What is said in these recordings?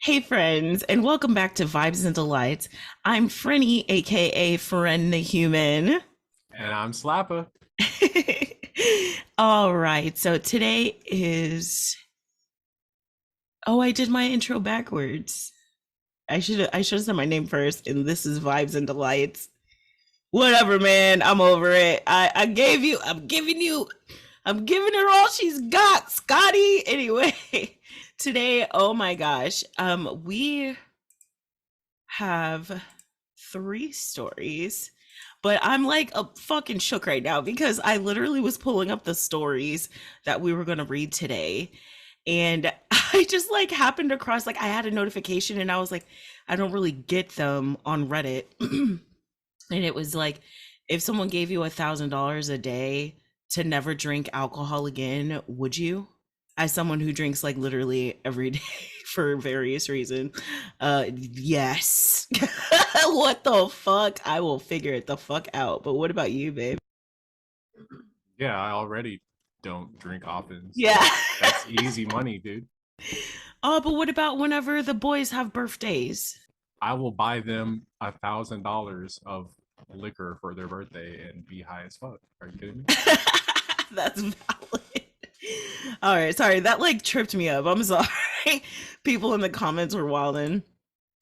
Hey friends, and welcome back to Vibes and Delights. I'm Frenny, aka Fren the Human. And I'm Slapper. All right, so today is I did my intro backwards. I should have said my name first, and this is Vibes and Delights. Whatever, man. I'm over it. I'm giving her all she's got, Scotty. Anyway, today, oh my gosh. We have three stories, but I'm like a fucking shook right now because I literally was pulling up the stories that we were going to read today. And I just like happened across, like, I had a notification and I was like, I don't really get them on Reddit. And it was like, if someone gave you $1,000 a day to never drink alcohol again, would you? As someone who drinks like literally every day for various reasons, yes. What the fuck? I will figure it the fuck out. But what about you, babe? Yeah, I already don't drink often, so Yeah. that's easy money, dude. Oh, but what about whenever the boys have birthdays? I will buy them $1,000 of liquor for their birthday and be high as fuck. Are you kidding me? That's valid. All right, sorry, that like tripped me up. I'm sorry. People in the comments were wilding.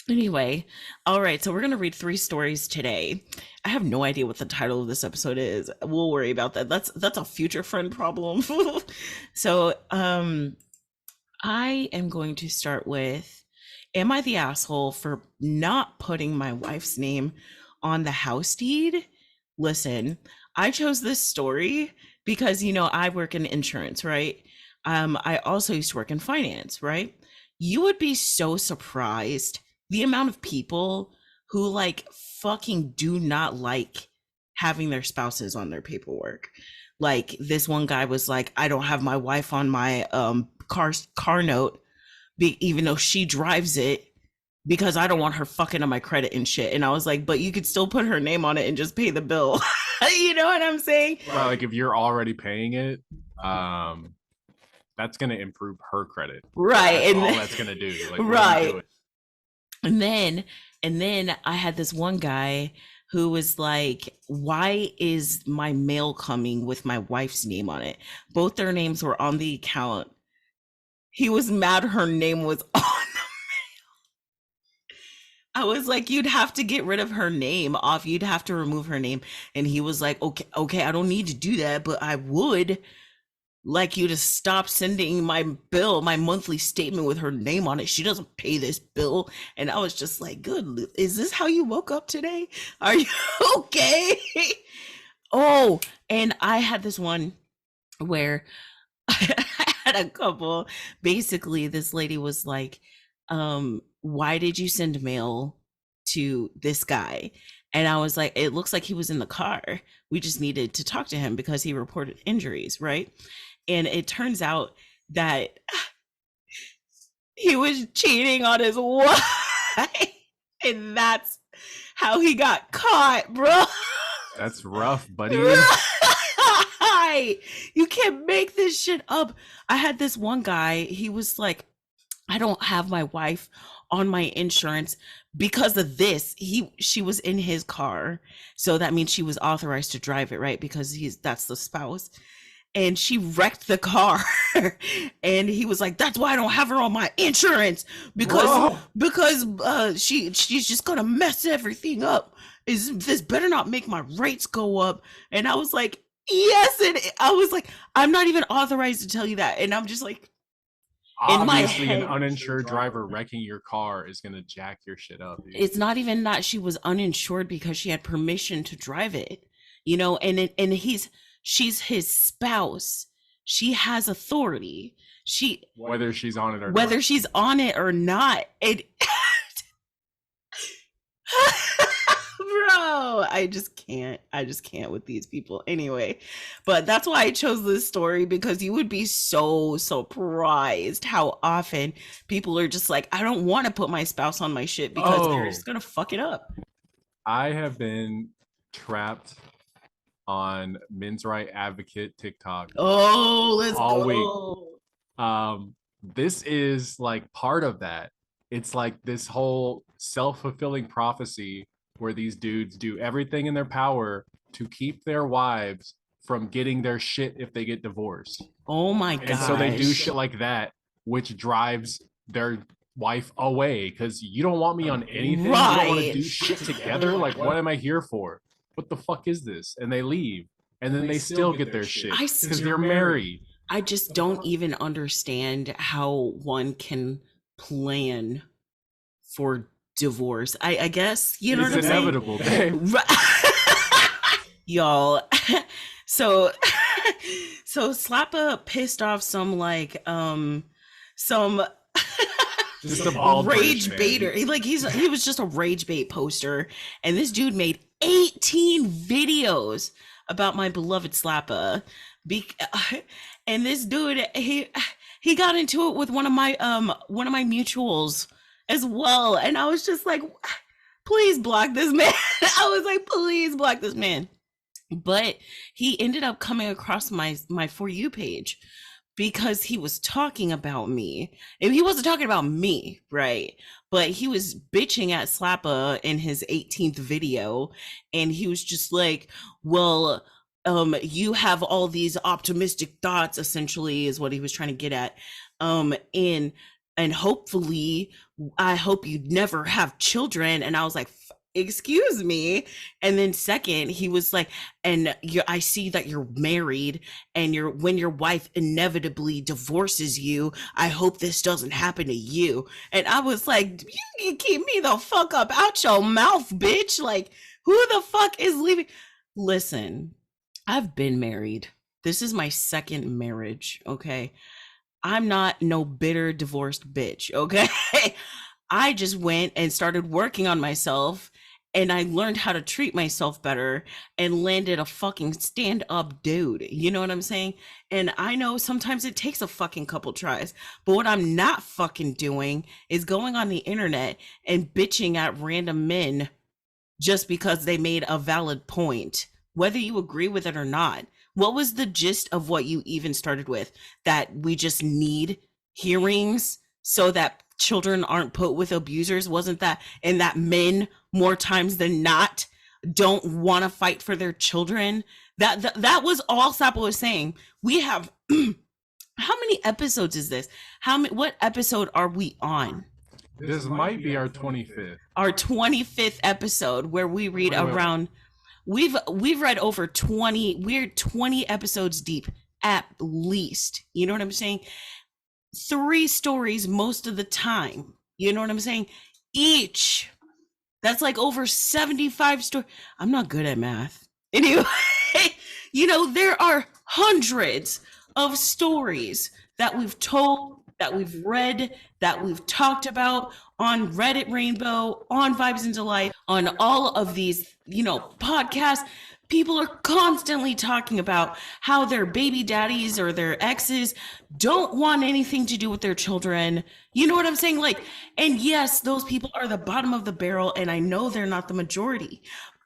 Anyway, all right, so we're gonna read three stories today. I have no idea what the title of this episode is. We'll worry about that. That's a future friend problem. So, I am going to start with, am I the asshole for not putting my wife's name on the house deed? Listen, I chose this story because I work in insurance, right? I also used to work in finance, right? You would be so surprised the amount of people who like fucking do not like having their spouses on their paperwork. Like this one guy was like, I don't have my wife on my car note, even though she drives it, because I don't want her fucking on my credit and shit. And I was like, but you could still put her name on it and just pay the bill. You know what I'm saying? Well, like if you're already paying it, um, that's gonna improve her credit. Right. That's And all then, that's gonna do. Like, what are you right. doing? And then I had this one guy who was like, why is my mail coming with my wife's name on it? Both their names were on the account. He was mad her name was on. I was like, you'd have to get rid of her name off. You'd have to remove her name. And he was like, okay, I don't need to do that, but I would like you to stop sending my bill, my monthly statement with her name on it. She doesn't pay this bill. And I was just like, good. Is this how you woke up today? Are you okay? Oh, and I had this one where I had a couple. Basically, this lady was like, why did you send mail to this guy? And I was like, it looks like he was in the car. We just needed to talk to him because he reported injuries, right? And it turns out that he was cheating on his wife. And that's how he got caught, bro. That's rough, buddy. Right. You can't make this shit up. I had this one guy, he was like, I don't have my wife on my insurance because of this. She was in his car. So that means she was authorized to drive it, right? Because that's the spouse. And she wrecked the car. And he was like, that's why I don't have her on my insurance, because Bro. she's just gonna mess everything up. This better not make my rates go up. And I was like, yes. And I was like, I'm not even authorized to tell you that. And I'm just like, in my Obviously, an head, uninsured driver wrecking your car is gonna jack your shit up, dude. it's not even that she was uninsured because she had permission to drive it, and she's his spouse. She has authority. She Whether she's on it or Whether not. she's on it or not. It Bro, I just can't with these people anyway. But that's why I chose this story, because you would be so surprised how often people are just like, I don't want to put my spouse on my shit because they're Oh, just gonna fuck it up. I have been trapped on men's right advocate TikTok Oh, let's all week. go. This is like part of that it's like this whole self-fulfilling prophecy where these dudes do everything in their power to keep their wives from getting their shit if they get divorced. Oh my And so they do gosh. shit like that, which drives their wife away because you don't want me on anything. We don't want to Right. do shit together. Like, what am I here for? What the fuck is this? And they leave. And then they still get their shit I because they're married. I just don't even understand how one can plan for divorce. I guess, you know It's what I'm saying? inevitable, babe. Y'all. So so Slappa pissed off some some Just a bald rage British man. baiter. He was just a rage bait poster, and this dude made 18 videos about my beloved Slappa. And this dude, he got into it with one of my mutuals as well, and I was just like, please block this man. I was like, please block this man. But he ended up coming across my For You page because he was talking about me. And he wasn't talking about me, right? But he was bitching at Slappa in his 18th video. And he was just like, well, you have all these optimistic thoughts, essentially, is what he was trying to get at. And hopefully, I hope you never have children. And I was like, excuse me. And then second, he was like, and I see that you're married, and when your wife inevitably divorces you, I hope this doesn't happen to you. And I was like, you can keep me the fuck up out your mouth, bitch. Like, who the fuck is leaving? Listen, I've been married. This is my second marriage, okay? I'm not no bitter divorced bitch, okay? I just went and started working on myself, and I learned how to treat myself better and landed a fucking stand-up dude. You know what I'm saying? And I know sometimes it takes a fucking couple tries, but what I'm not fucking doing is going on the internet and bitching at random men just because they made a valid point, whether you agree with it or not. What was the gist of what you even started with? That we just need hearings so that children aren't put with abusers? Wasn't that, and that men more times than not don't want to fight for their children? That was all Sapo was saying. We have how many episodes is this? What episode are we on? This might be our 25th. Our 25th episode, where we read around we've read over 20, we're 20 episodes deep at least. You know what I'm saying? 3 stories most of the time. You know what I'm saying? Each. That's like over 75 stories. I'm not good at math. Anyway, you know, there are hundreds of stories that we've told, that we've read, that we've talked about on Reddit Rainbow, on Vibes and Delight, on all of these, you know, podcasts. People are constantly talking about how their baby daddies or their exes don't want anything to do with their children. You know what I'm saying? Like, and yes, those people are the bottom of the barrel, and I know they're not the majority,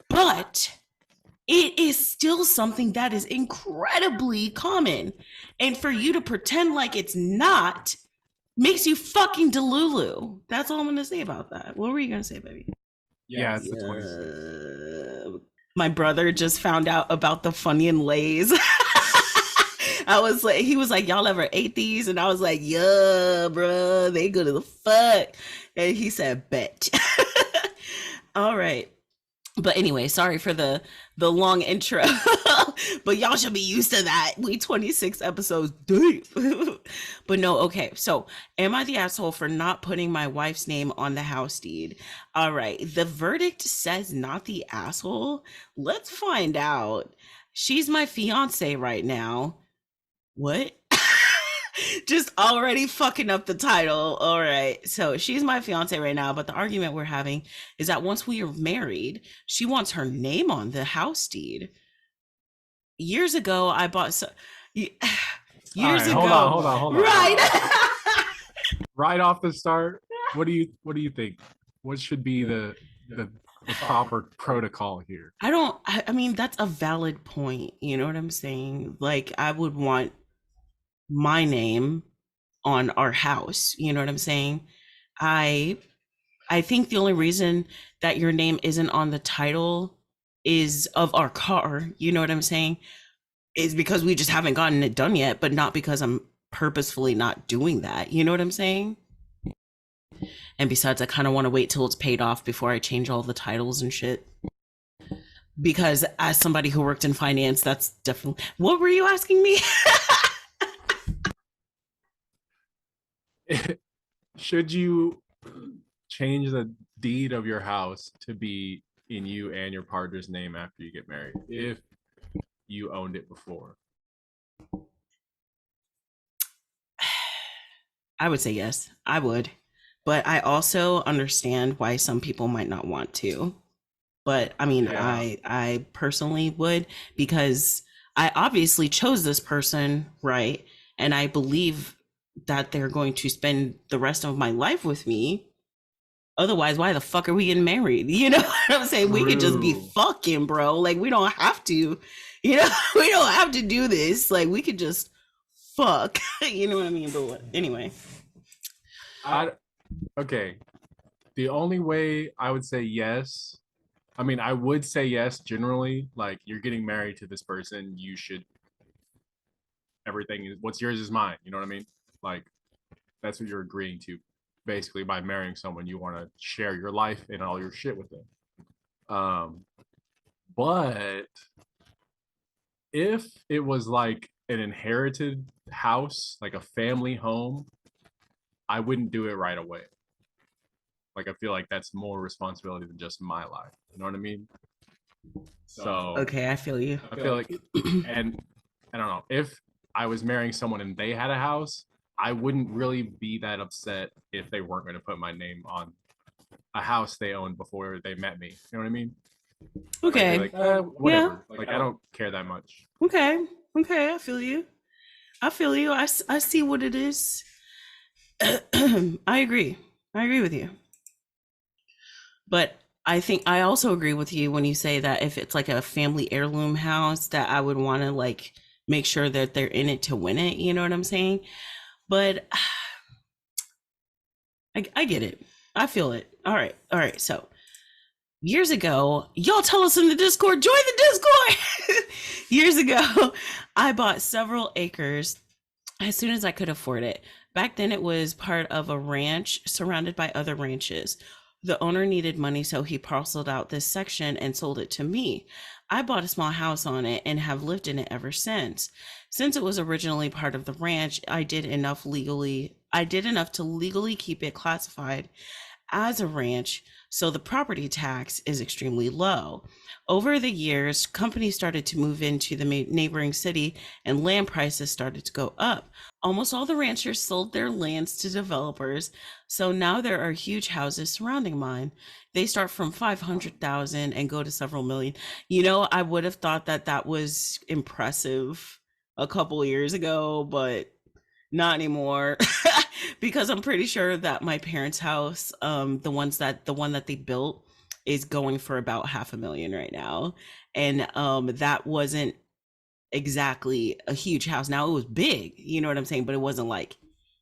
but it is still something that is incredibly common. And for you to pretend like it's not makes you fucking delulu. That's all I'm going to say about that. What were you going to say, baby? Yeah, it's the 26th. My brother just found out about the Funyun Lays. I was like, he was like, y'all ever ate these? And I was like, yeah, bro, they good as the fuck. And he said, bet. All right. But anyway, sorry for the long intro. But y'all should be used to that. We 26 episodes deep. But no, okay. So am I the asshole for not putting my wife's name on the house deed? All right. The verdict says not the asshole. Let's find out. She's my fiance right now. What? Just already fucking up the title. All right. So she's my fiance right now, but the argument we're having is that once we are married, she wants her name on the house deed. Years ago, I bought years right, ago. Hold on. Right. Right off the start, what do you think? What should be the proper protocol here? I mean, that's a valid point. You know what I'm saying? Like, I would want my name on our house. You know what I'm saying? I I think the only reason that your name isn't on the title is of our car. You know what I'm saying? Is because we just haven't gotten it done yet, but not because I'm purposefully not doing that. You know what I'm saying? And besides, I kind of want to wait till it's paid off before I change all the titles and shit. Because as somebody who worked in finance, that's definitely. What were you asking me? Should you change the deed of your house to be in you and your partner's name after you get married if you owned it before? I would say yes. I would. But I also understand why some people might not want to. But I mean, Yeah. I personally would, because I obviously chose this person, right? And I believe that they're going to spend the rest of my life with me. Otherwise, why the fuck are we getting married? You know what I'm saying? We could just be True. fucking, bro. Like, we don't have to, you know, we don't have to do this. Like, we could just fuck. You know what I mean? But anyway. I okay. The only way I would say yes, I mean, I would say yes generally. Like, you're getting married to this person, you should, everything is what's yours is mine. You know what I mean? Like, that's what you're agreeing to. Basically, by marrying someone, you want to share your life and all your shit with them. Um, but if it was like an inherited house, like a family home, I wouldn't do it right away. Like, I feel like that's more responsibility than just my life. You know what I mean? So Okay, I feel you. I feel like, and I don't know, if I was marrying someone and they had a house, I wouldn't really be that upset if they weren't going to put my name on a house they owned before they met me. You know what I mean? Okay. Like, whatever. Like, I don't care that much. Okay. Okay. I feel you. I feel you. I see what it is. I agree. I agree with you. But I think I also agree with you when you say that if it's like a family heirloom house, that I would want to like make sure that they're in it to win it. You know what I'm saying? But I get it. I feel it. All right. All right. So years ago, y'all tell us in the Discord, join the Discord. Years ago, I bought several acres as soon as I could afford it. Back then, it was part of a ranch surrounded by other ranches. The owner needed money, so he parceled out this section and sold it to me. I bought a small house on it and have lived in it ever since. Since it was originally part of the ranch, I did enough to legally keep it classified as a ranch, so the property tax is extremely low. Over the years, companies started to move into the neighboring city and land prices started to go up. Almost all the ranchers sold their lands to developers, so now there are huge houses surrounding mine. They start from 500,000 and go to several million. You know, I would have thought that that was impressive a couple years ago, but not anymore. Because I'm pretty sure that my parents' house, the one that they built, is going for about 500,000 right now. And that wasn't exactly a huge house. Now it was big, you know what I'm saying, but it wasn't like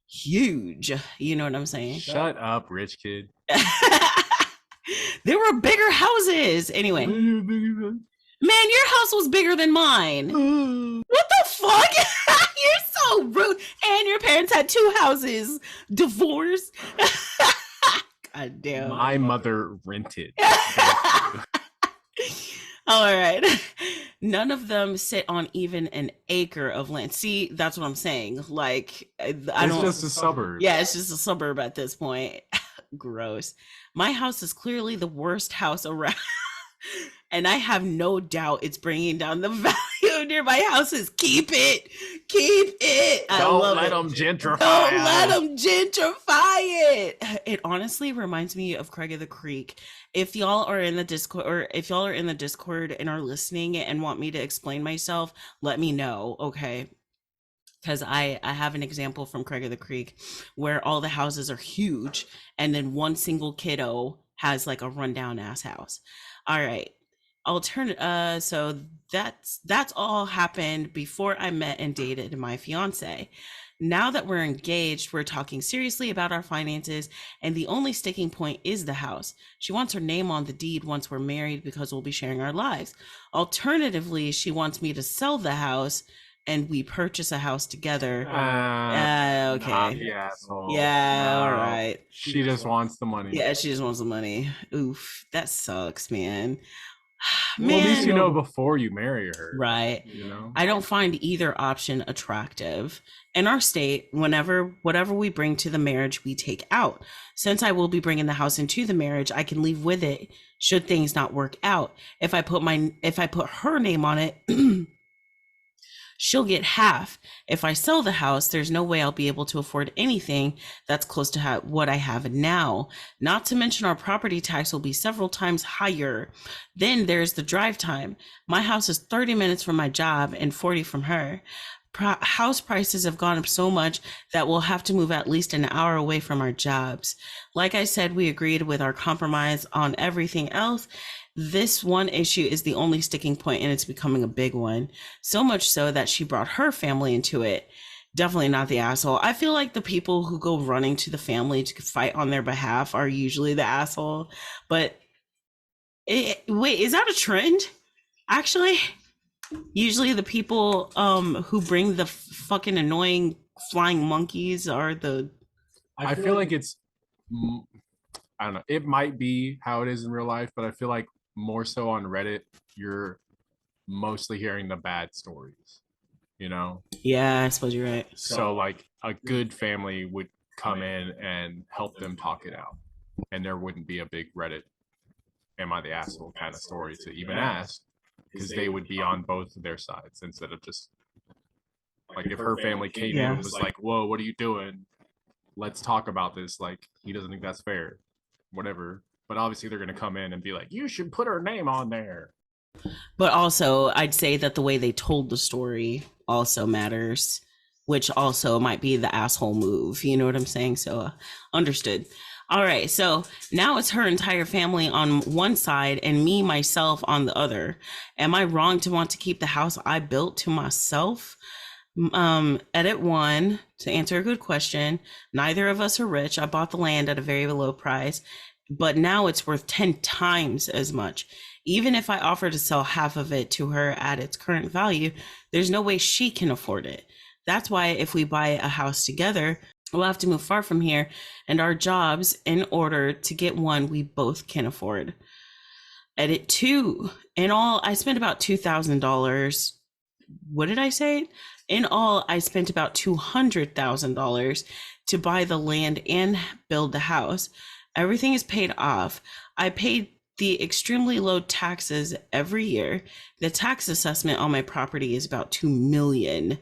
huge, you know what I'm saying? Shut up, rich kid. There were bigger houses. Anyway, man, your house was bigger than mine. What the fuck? You're so rude. And your parents had two houses. Divorced. God damn. My mother rented. All right. None of them sit on even an acre of land. See, that's what I'm saying. Like, I It's don't. just a suburb. Yeah, it's just a suburb at this point. Gross. My house is clearly the worst house around. And I have no doubt it's bringing down the value of nearby houses. Keep it. Keep it. I Don't love let it. them gentrify. Don't let them gentrify it. It honestly reminds me of Craig of the Creek. If y'all are in the Discord, or if y'all are in the Discord and are listening and want me to explain myself, let me know, okay? Because I have an example from Craig of the Creek where all the houses are huge and then one single kiddo has like a rundown ass house. All right. So that's all happened before I met and dated my fiance. Now that we're engaged, we're talking seriously about our finances, and the only sticking point is the house. She wants her name on the deed once we're married because we'll be sharing our lives. Alternatively, she wants me to sell the house and we purchase a house together. Not Okay. the asshole. Yeah, all No, right. she just wants the money. Yeah, she just wants the money. Oof, that sucks, man. Well, at least you Man, know before you marry her, right. you know? I don't find either option attractive. In our state, whatever we bring to the marriage, we take out. Since I will be bringing the house into the marriage, I can leave with it should things not work out. If I put her name on it, she'll get half. If I sell the house, there's no way I'll be able to afford anything that's close to what I have now. Not to mention our property tax will be several times higher. Then there's the drive time. My house is 30 minutes from my job and 40 from her. House prices have gone up so much that we'll have to move at least an hour away from our jobs. Like I said, we agreed with our compromise on everything else. This one issue is the only sticking point, and it's becoming a big one. So much so that she brought her family into it. Definitely not the asshole. I feel like the people who go running to the family to fight on their behalf are usually the asshole. But wait, is that a trend? Actually, usually the people who bring the fucking annoying flying monkeys are the. I feel like it's, I don't know, it might be how it is in real life, but I feel like more so on Reddit, you're mostly hearing the bad stories, you know? Yeah, I suppose you're right. So, like, a good family would come in and help them talk it out. And there wouldn't be a big Reddit, am I the asshole kind of story to even ask, because they would be on both of their sides instead of just like if her family came in and was like, whoa, what are you doing? Let's talk about this. Like, he doesn't think that's fair, whatever. But obviously, they're going to come in and be like, you should put her name on there. But also, I'd say that the way they told the story also matters, which also might be the asshole move. You know what I'm saying? So, understood. All right. So now it's her entire family on one side and me, myself on the other. Am I wrong to want to keep the house I built to myself? Edit one, to answer a good question. Neither of us are rich. I bought the land at a very low price, but now it's worth 10 times as much. Even if I offer to sell half of it to her at its current value, there's no way she can afford it. That's why if we buy a house together, we'll have to move far from here and our jobs in order to get one we both can afford. Edit two. In all, I spent about $2,000. What did I say? In all, I spent about $200,000 to buy the land and build the house. Everything is paid off. I paid the extremely low taxes every year. The tax assessment on my property is about $2 million.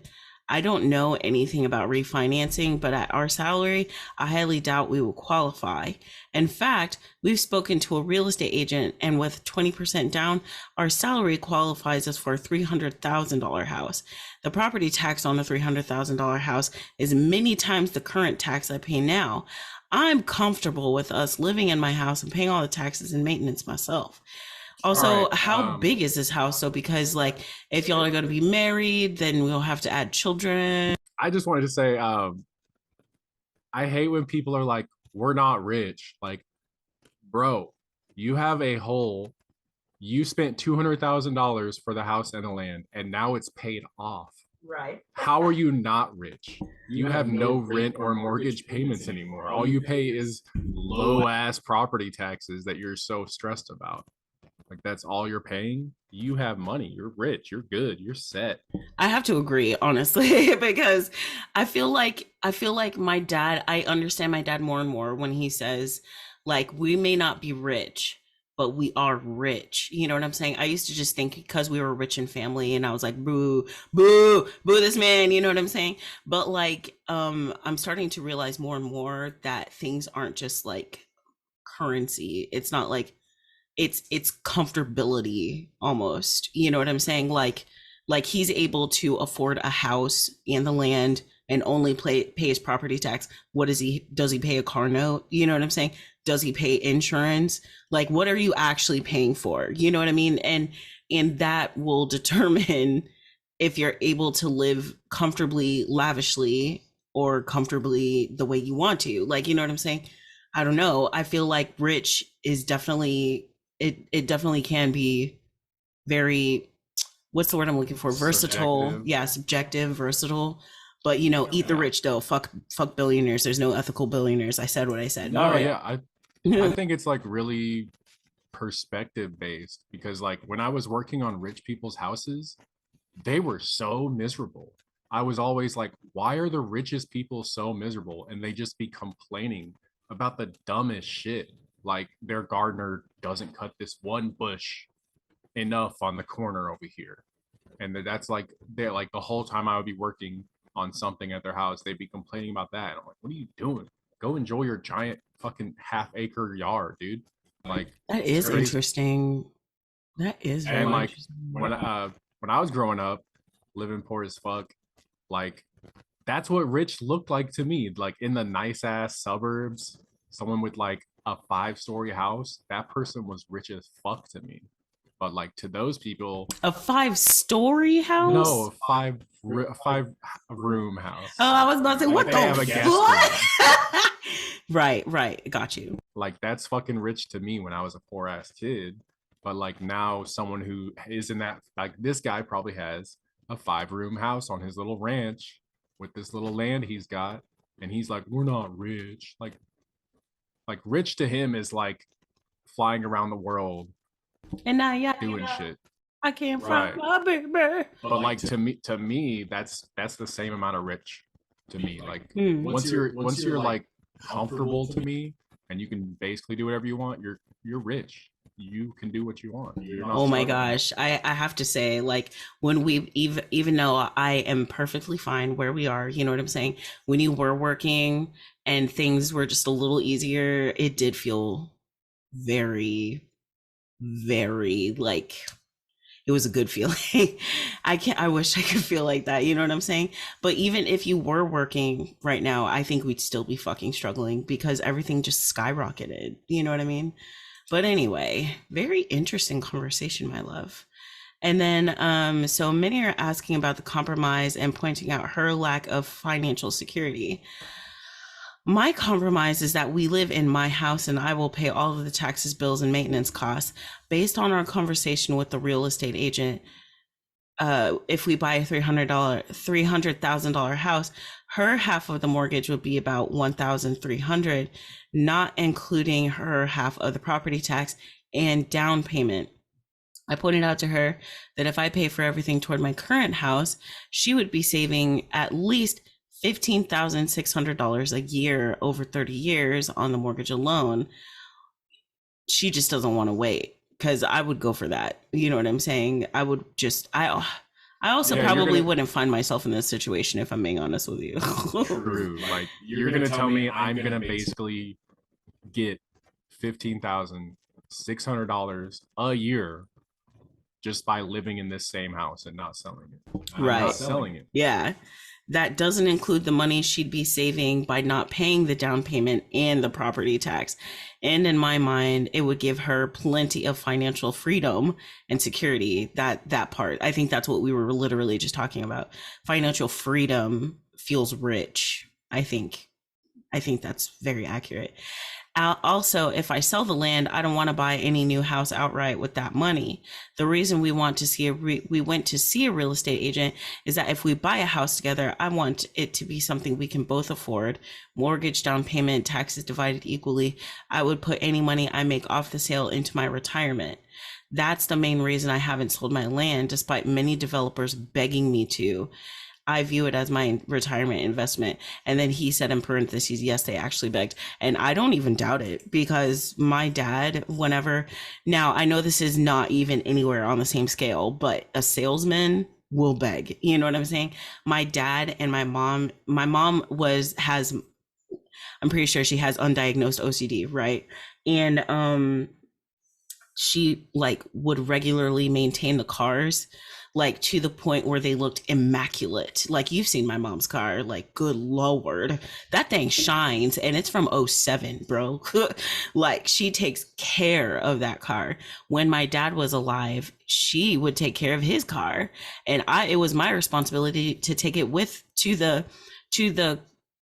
I don't know anything about refinancing, but at our salary, I highly doubt we will qualify. In fact, we've spoken to a real estate agent, and with 20% down, our salary qualifies us for a $300,000 house. The property tax on the $300,000 house is many times the current tax I pay now. I'm comfortable with us living in my house and paying all the taxes and maintenance myself. Also, Right, how big is this house? So, because like, if y'all are going to be married, then we'll have to add children. I just wanted to say, I hate when people are like, we're not rich. Like, bro, you have a whole, you spent $200,000 for the house and the land, and now it's paid off. Right. How are you not rich? You have no rent or mortgage payments anymore. All you pay is low ass property taxes that you're so stressed about. Like, that's all you're paying. You have money. You're rich. You're good. You're set. I have to agree, honestly, because I feel like my dad, I understand my dad more and more when he says, like, we may not be rich, but we are rich. You know what I'm saying? I used to just think because we were a rich in family and I was like, boo, boo, boo this man, you know what I'm saying? But like, I'm starting to realize more and more that things aren't just like currency. It's not like it's comfortability almost. You know what I'm saying? Like he's able to afford a house and the land and only pay his property tax. What does he pay a car note? You know what I'm saying? Does he pay insurance? Like, what are you actually paying for? You know what I mean? And that will determine if you're able to live comfortably, lavishly, or comfortably the way you want to. Like, you know what I'm saying? I don't know. I feel like rich is definitely, it definitely can be very, what's the word I'm looking for? Versatile. Subjective. Yeah, subjective, versatile. But you know, eat the rich though. Fuck billionaires. There's no ethical billionaires. I said what I said. All No, right. yeah, I think it's like really perspective based because like when I was working on rich people's houses, they were so miserable. I was always like, why are the richest people so miserable? And they just be complaining about the dumbest shit. Like their gardener doesn't cut this one bush enough on the corner over here. And that's like they're like the whole time I would be working on something at their house, they'd be complaining about that. And I'm like, what are you doing? Go enjoy your giant fucking half-acre yard, dude. Like That it's is crazy. interesting. That is very And like interesting. when I was growing up, living poor as fuck, like that's what rich looked like to me. Like in the nice ass suburbs, someone with like a 5-story house, that person was rich as fuck to me. But like to those people, A 5-story house? no, a 5 room house. Oh, I was about to say, Like, what they the have a guest fuck? Right. Got you. Like that's fucking rich to me when I was a poor ass kid. But like now, someone who is in that, like this guy probably has a 5-room house on his little ranch with this little land he's got, and he's like, we're not rich. Like rich to him is like flying around the world And now, yeah, doing shit. I can't Right. find my baby. But like to me, that's the same amount of rich to me. Like once you're like comfortable to me and you can basically do whatever you want, you're rich. You can do what you want. You're not Oh my struggling. gosh. I have to say, like, when we even though I am perfectly fine where we are, you know what I'm saying? When you were working and things were just a little easier, it did feel very, very like it was a good feeling. I wish I could feel like that, you know what I'm saying? But even if you were working right now, I think we'd still be fucking struggling because everything just skyrocketed. You know what I mean? But anyway, very interesting conversation, my love. And then, so many are asking about the compromise and pointing out her lack of financial security. My compromise is that we live in my house and I will pay all of the taxes, bills, and maintenance costs. Based on our conversation with the real estate agent, if we buy a $300,000 house, her half of the mortgage would be about $1,300, not including her half of the property tax and down payment. I pointed out to her that if I pay for everything toward my current house, she would be saving at least $15,600 a year over 30 years on the mortgage alone. She just doesn't want to wait because I would go for that. You know what I'm saying? I would just, I also probably wouldn't find myself in this situation if I'm being honest with you. True. Like you're gonna tell me I'm gonna basically get $15,600 a year just by living in this same house and not selling it. I'm Right. not selling it. Yeah. That doesn't include the money she'd be saving by not paying the down payment and the property tax. And in my mind, it would give her plenty of financial freedom and security. That part. I think that's what we were literally just talking about. Financial freedom feels rich. I think that's very accurate. Also, if I sell the land, I don't want to buy any new house outright with that money. The reason we went to see a real estate agent is that if we buy a house together, I want it to be something we can both afford. Mortgage, down payment, taxes divided equally. I would put any money I make off the sale into my retirement. That's the main reason I haven't sold my land, despite many developers begging me to. I view it as my retirement investment. And then he said in parentheses, yes, they actually begged. And I don't even doubt it because my dad, now I know this is not even anywhere on the same scale, but a salesman will beg. You know what I'm saying? My dad and my mom I'm pretty sure she has undiagnosed OCD, right? And she like would regularly maintain the cars like to the point where they looked immaculate. Like you've seen my mom's car, like good Lord, that thing shines and it's from '07, bro. Like she takes care of that car. When my dad was alive, she would take care of his car. And it was my responsibility to take it to the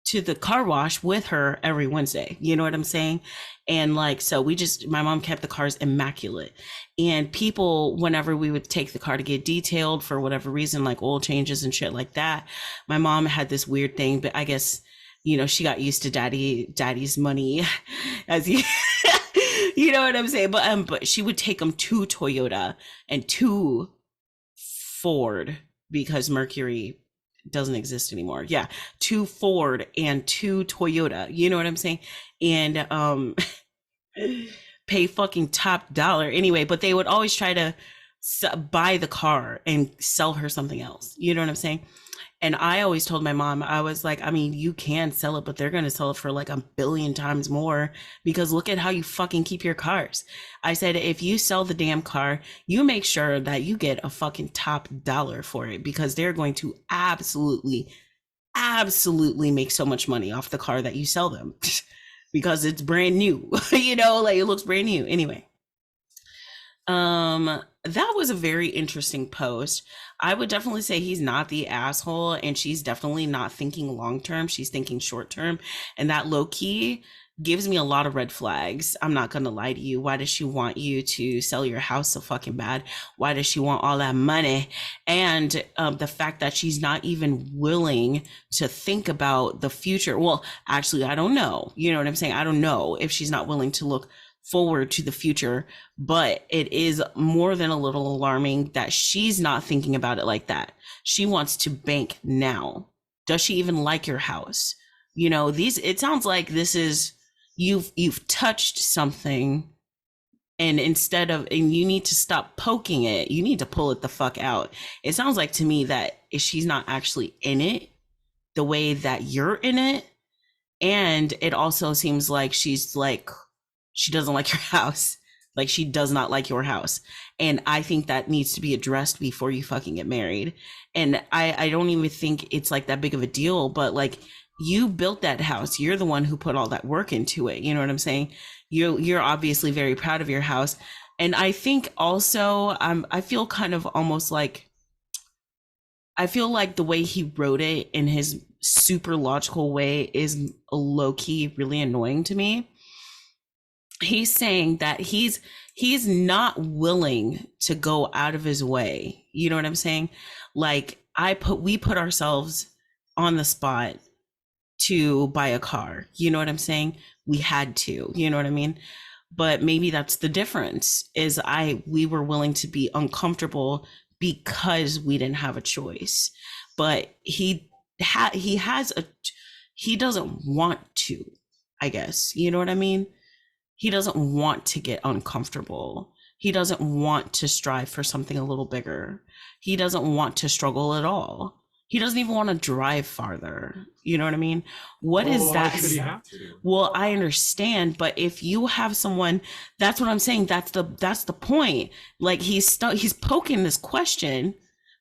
to the car wash with her every Wednesday. You know what I'm saying? And like, so my mom kept the cars immaculate. And people, whenever we would take the car to get detailed for whatever reason, like oil changes and shit like that, my mom had this weird thing, but I guess, she got used to daddy's money as he, you know what I'm saying? But she would take them to Toyota and to Ford because Mercury doesn't exist anymore. Yeah, to Ford and to Toyota. You know what I'm saying? And pay fucking top dollar anyway. But they would always try to buy the car and sell her something else. You know what I'm saying? And I always told my mom, I was like, I mean, you can sell it, but they're going to sell it for like a billion times more because look at how you fucking keep your cars. I said, if you sell the damn car, you make sure that you get a fucking top dollar for it because they're going to absolutely make so much money off the car that you sell them because it's brand new, like it looks brand new. Anyway, that was a very interesting post. I would definitely say he's not the asshole and she's definitely not thinking long term. She's thinking short term. And that low key gives me a lot of red flags. I'm not going to lie to you. Why does she want you to sell your house so fucking bad? Why does she want all that money? And the fact that she's not even willing to think about the future. Well, actually, I don't know. You know what I'm saying? I don't know if she's not willing to look forward to the future, but it is more than a little alarming that she's not thinking about it like that. She wants to bank now. Does she even like your house? It sounds like this is you've touched something and you need to stop poking it. You need to pull it the fuck out. It sounds like to me that she's not actually in it the way that you're in it. And it also seems like she's like, she doesn't like your house. Like she does not like your house. And I think that needs to be addressed before you fucking get married. And I don't even think it's like that big of a deal, but like you built that house. You're the one who put all that work into it. You know what I'm saying? You're obviously very proud of your house. And I think also I feel kind of almost like, I feel like the way he wrote it in his super logical way is low key really annoying to me. He's saying that he's not willing to go out of his way. You know what I'm saying? Like we put ourselves on the spot to buy a car. You know what I'm saying? We had to, you know what I mean? But maybe that's the difference is we were willing to be uncomfortable because we didn't have a choice. But he doesn't want to, I guess. You know what I mean? He doesn't want to get uncomfortable. He doesn't want to strive for something a little bigger. He doesn't want to struggle at all. He doesn't even want to drive farther. You know what I mean? What is that? Why should he have to? Well, I understand, but if you have someone, that's what I'm saying. That's the point. Like he's poking this question,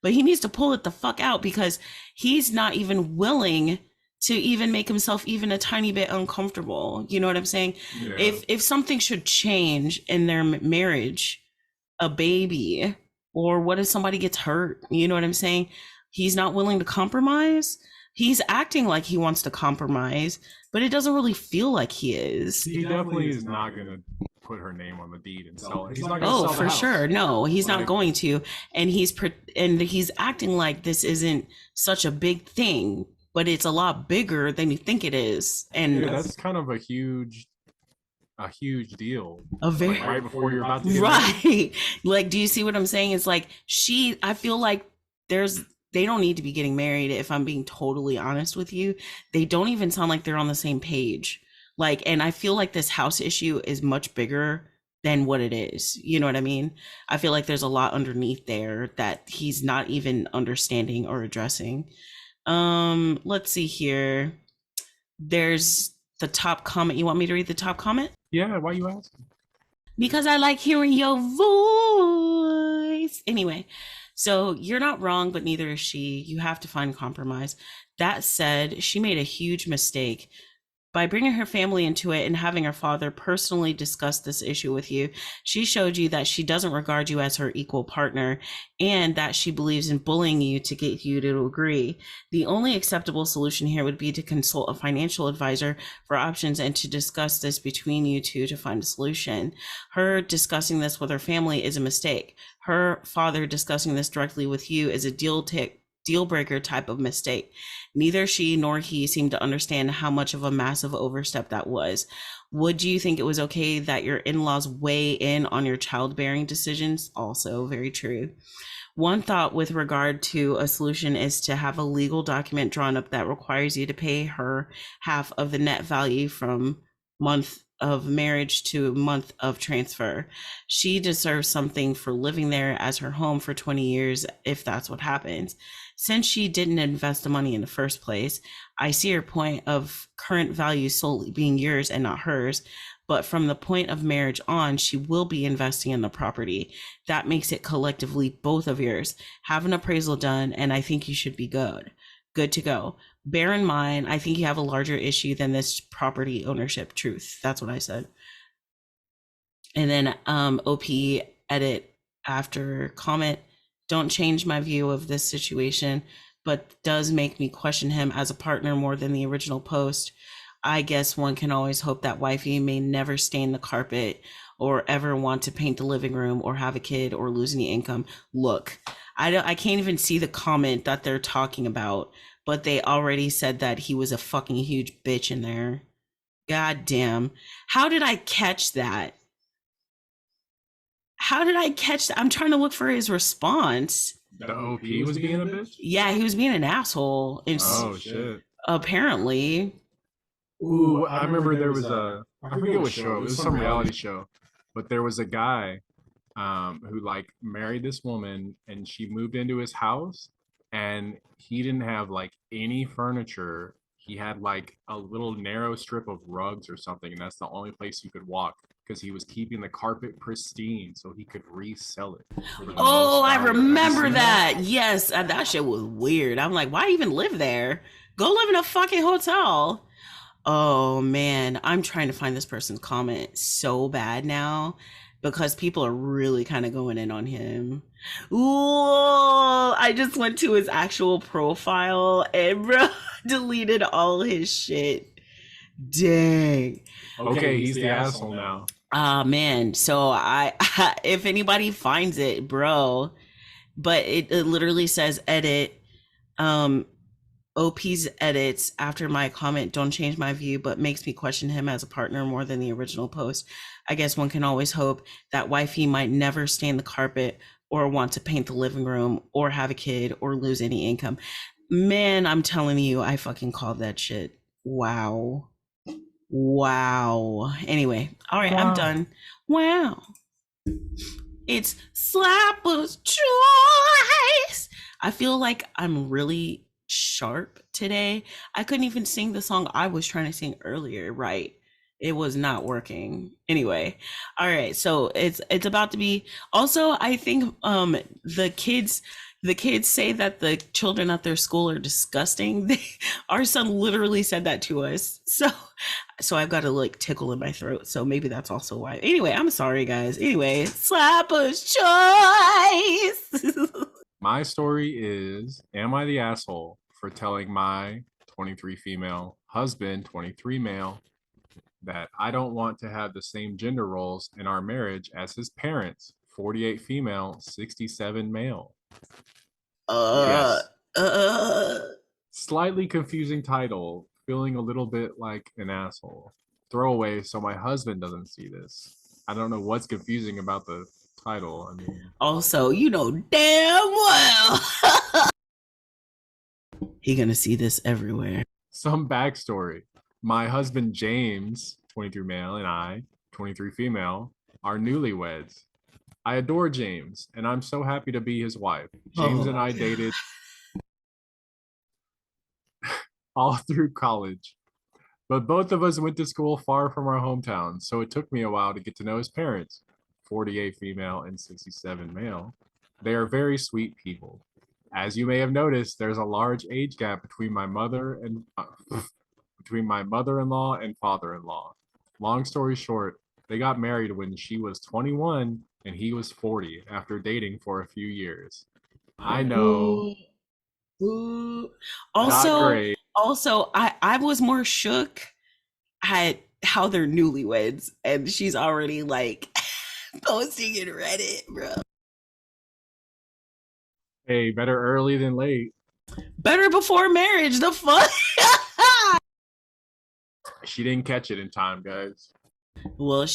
but he needs to pull it the fuck out because he's not even willing to even make himself even a tiny bit uncomfortable. You know what I'm saying? Yeah. If something should change in their marriage, a baby, or what if somebody gets hurt? You know what I'm saying? He's not willing to compromise. He's acting like he wants to compromise, but it doesn't really feel like he is. He definitely is not going to put her name on the deed and sell it. He's not going to sell the house. Sure. No, he's not going to. And he's acting like this isn't such a big thing, but it's a lot bigger than you think it is. And that's kind of a huge deal. Right before you're about to get married. Like, do you see what I'm saying? It's like I feel like they don't need to be getting married. If I'm being totally honest with you, they don't even sound like they're on the same page. Like, and I feel like this house issue is much bigger than what it is. You know what I mean? I feel like there's a lot underneath there that he's not even understanding or addressing. Let's see here. There's the top comment. You want me to read the top comment? Yeah, why you asking? Because I like hearing your voice. Anyway, so you're not wrong, but neither is she. You have to find compromise. That said, she made a huge mistake By bringing her family into it and having her father personally discuss this issue with you, she showed you that she doesn't regard you as her equal partner and that she believes in bullying you to get you to agree. The only acceptable solution here would be to consult a financial advisor for options and to discuss this between you two to find a solution. Her discussing this with her family is a mistake. Her father discussing this directly with you is a deal breaker type of mistake. Neither she nor he seemed to understand how much of a massive overstep that was. Would you think it was okay that your in laws weigh in on your childbearing decisions? Also, very true. One thought with regard to a solution is to have a legal document drawn up that requires you to pay her half of the net value from month of marriage to month of transfer. She deserves something for living there as her home for 20 years if that's what happens. Since she didn't invest the money in the first place, I see her point of current value solely being yours and not hers. But from the point of marriage on, she will be investing in the property. That makes it collectively both of yours. Have an appraisal done, and I think you should be good to go. Bear in mind, I think you have a larger issue than this property ownership truth. That's what I said. And then OP edit after comment, don't change my view of this situation, but does make me question him as a partner more than the original post. I guess one can always hope that wifey may never stain the carpet or ever want to paint the living room or have a kid or lose any income. Look, I can't even see the comment that they're talking about, but they already said that he was a fucking huge bitch in there. God damn. How did I catch that? How did I catch that? I'm trying to look for his response. The OP was being a bitch? Yeah, he was being an asshole. Oh, shit. Apparently. Ooh, I remember there was I forget what show, it was some reality show, but there was a guy who like married this woman and she moved into his house and he didn't have like any furniture. He had like a little narrow strip of rugs or something, and that's the only place you could walk because he was keeping the carpet pristine so he could resell it for the Oh, most I value. Have you remember seen that. Yes, that shit was weird. I'm like, why even live there? Go live in a fucking hotel. Oh man, I'm trying to find this person's comment so bad now because people are really kind of going in on him. Ooh, I just went to his actual profile and bro deleted all his shit. Dang. Okay, he's the asshole now. Ah man, so I if anybody finds it, bro, but it literally says edit OP's edits after my comment don't change my view, but makes me question him as a partner more than the original post. I guess one can always hope that wifey might never stain the carpet or want to paint the living room or have a kid or lose any income. Man, I'm telling you, I fucking called that shit. Wow. Wow. Anyway, all right, I'm done. Wow. It's Slapper's Choice. I feel like I'm really sharp today. I couldn't even sing the song I was trying to sing earlier, right? It was not working. Anyway, all right. So it's about to be. Also, I think the kids say that the children at their school are disgusting. Our son literally said that to us. So I've got a like tickle in my throat. So maybe that's also why. Anyway, I'm sorry, guys. Anyway, Slapper's Choice. My story is, am I the asshole for telling my 23 female husband, 23 male, that I don't want to have the same gender roles in our marriage as his parents, 48 female, 67 male? Uh, Yes. uh, Slightly confusing title, feeling a little bit like an asshole. Throwaway so my husband doesn't see this. I don't know what's confusing about the title. I mean, also, you know damn well he gonna see this everywhere. some backstory. My husband James, 23 male, and I, 23 female, are newlyweds. I adore James, and I'm so happy to be his wife. James and I dated all through college, but both of us went to school far from our hometowns, so it took me a while to get to know his parents, 48 female and 67 male. They are very sweet people. As you may have noticed, there's a large age gap between my mother and between my mother-in-law and father-in-law. Long story short, they got married when she was 21 and he was 40 after dating for a few years. I know, Ooh, ooh. not Also, great. I was more shook at how they're newlyweds, and she's already like posting in Reddit, bro. Hey, better early than late. Better before marriage. The fuck. She didn't catch it in time, guys. Well,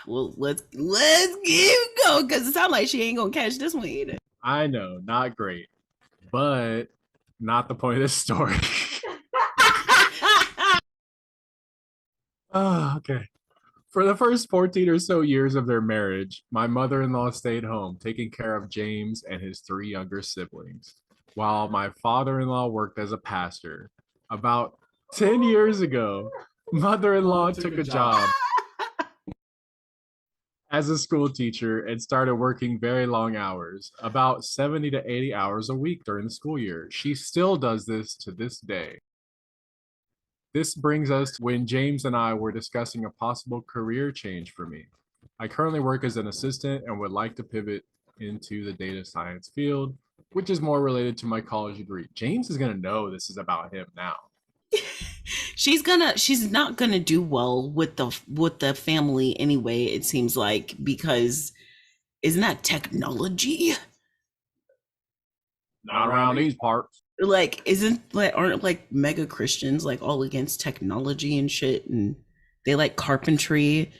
well, let's keep going because it sounds like she ain't gonna catch this one either. I know, not great, but not the point of this story. Oh, okay. For the first 14 or so years of their marriage, my mother in law stayed home taking care of James and his three younger siblings, while my father in law worked as a pastor. About 10 years ago, mother in law took a job as a school teacher and started working very long hours, about 70 to 80 hours a week during the school year. She still does this to this day. This brings us to when James and I were discussing a possible career change for me. I currently work as an assistant and would like to pivot into the data science field, which is more related to my college degree. James is going to know this is about him now. She's not gonna do well with the family anyway, it seems like, because isn't that technology? Not around these parts. Like, isn't like aren't like mega Christians like all against technology and shit, and they like carpentry?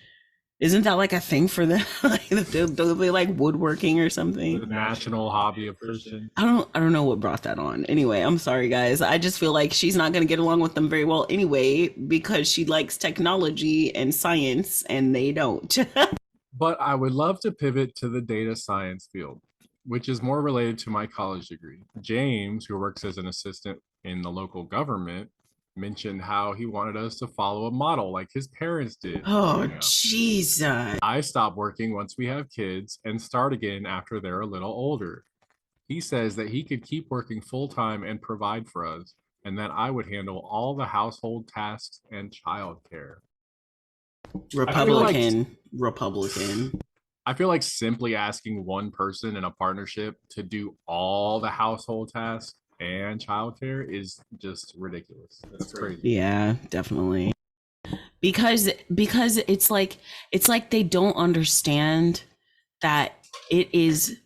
Isn't that like a thing for them? Like, don't they like woodworking or The something? national hobby of Christian. I don't know what brought that on. Anyway, I'm sorry guys. I just feel like she's not gonna get along with them very well anyway because she likes technology and science and they don't. But I would love to pivot to the data science field, which is more related to my college degree. James, who works as an assistant in the local government, mentioned how he wanted us to follow a model like his parents did Oh growing up. Jesus. I stop working once we have kids and start again after they're a little older. He says that he could keep working full time and provide for us, and that I would handle all the household tasks and childcare. Republican. I feel like simply asking one person in a partnership to do all the household tasks and childcare is just ridiculous. That's crazy. Yeah, definitely. Because it's like they don't understand that it is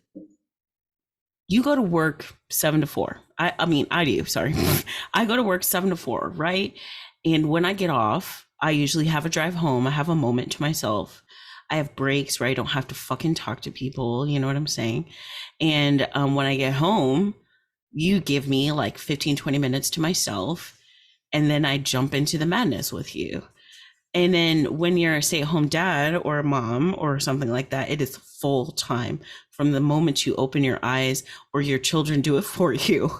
you go to work 7 to 4. I mean I do, sorry. I go to work 7 to 4, right? And when I get off, I usually have a drive home. I have a moment to myself. I have breaks where I don't have to fucking talk to people. You know what I'm saying? And when I get home, you give me like 15-20 minutes to myself. And then I jump into the madness with you. And then when you're a stay-at-home dad or a mom or something like that, it is full time. From the moment you open your eyes or your children do it for you,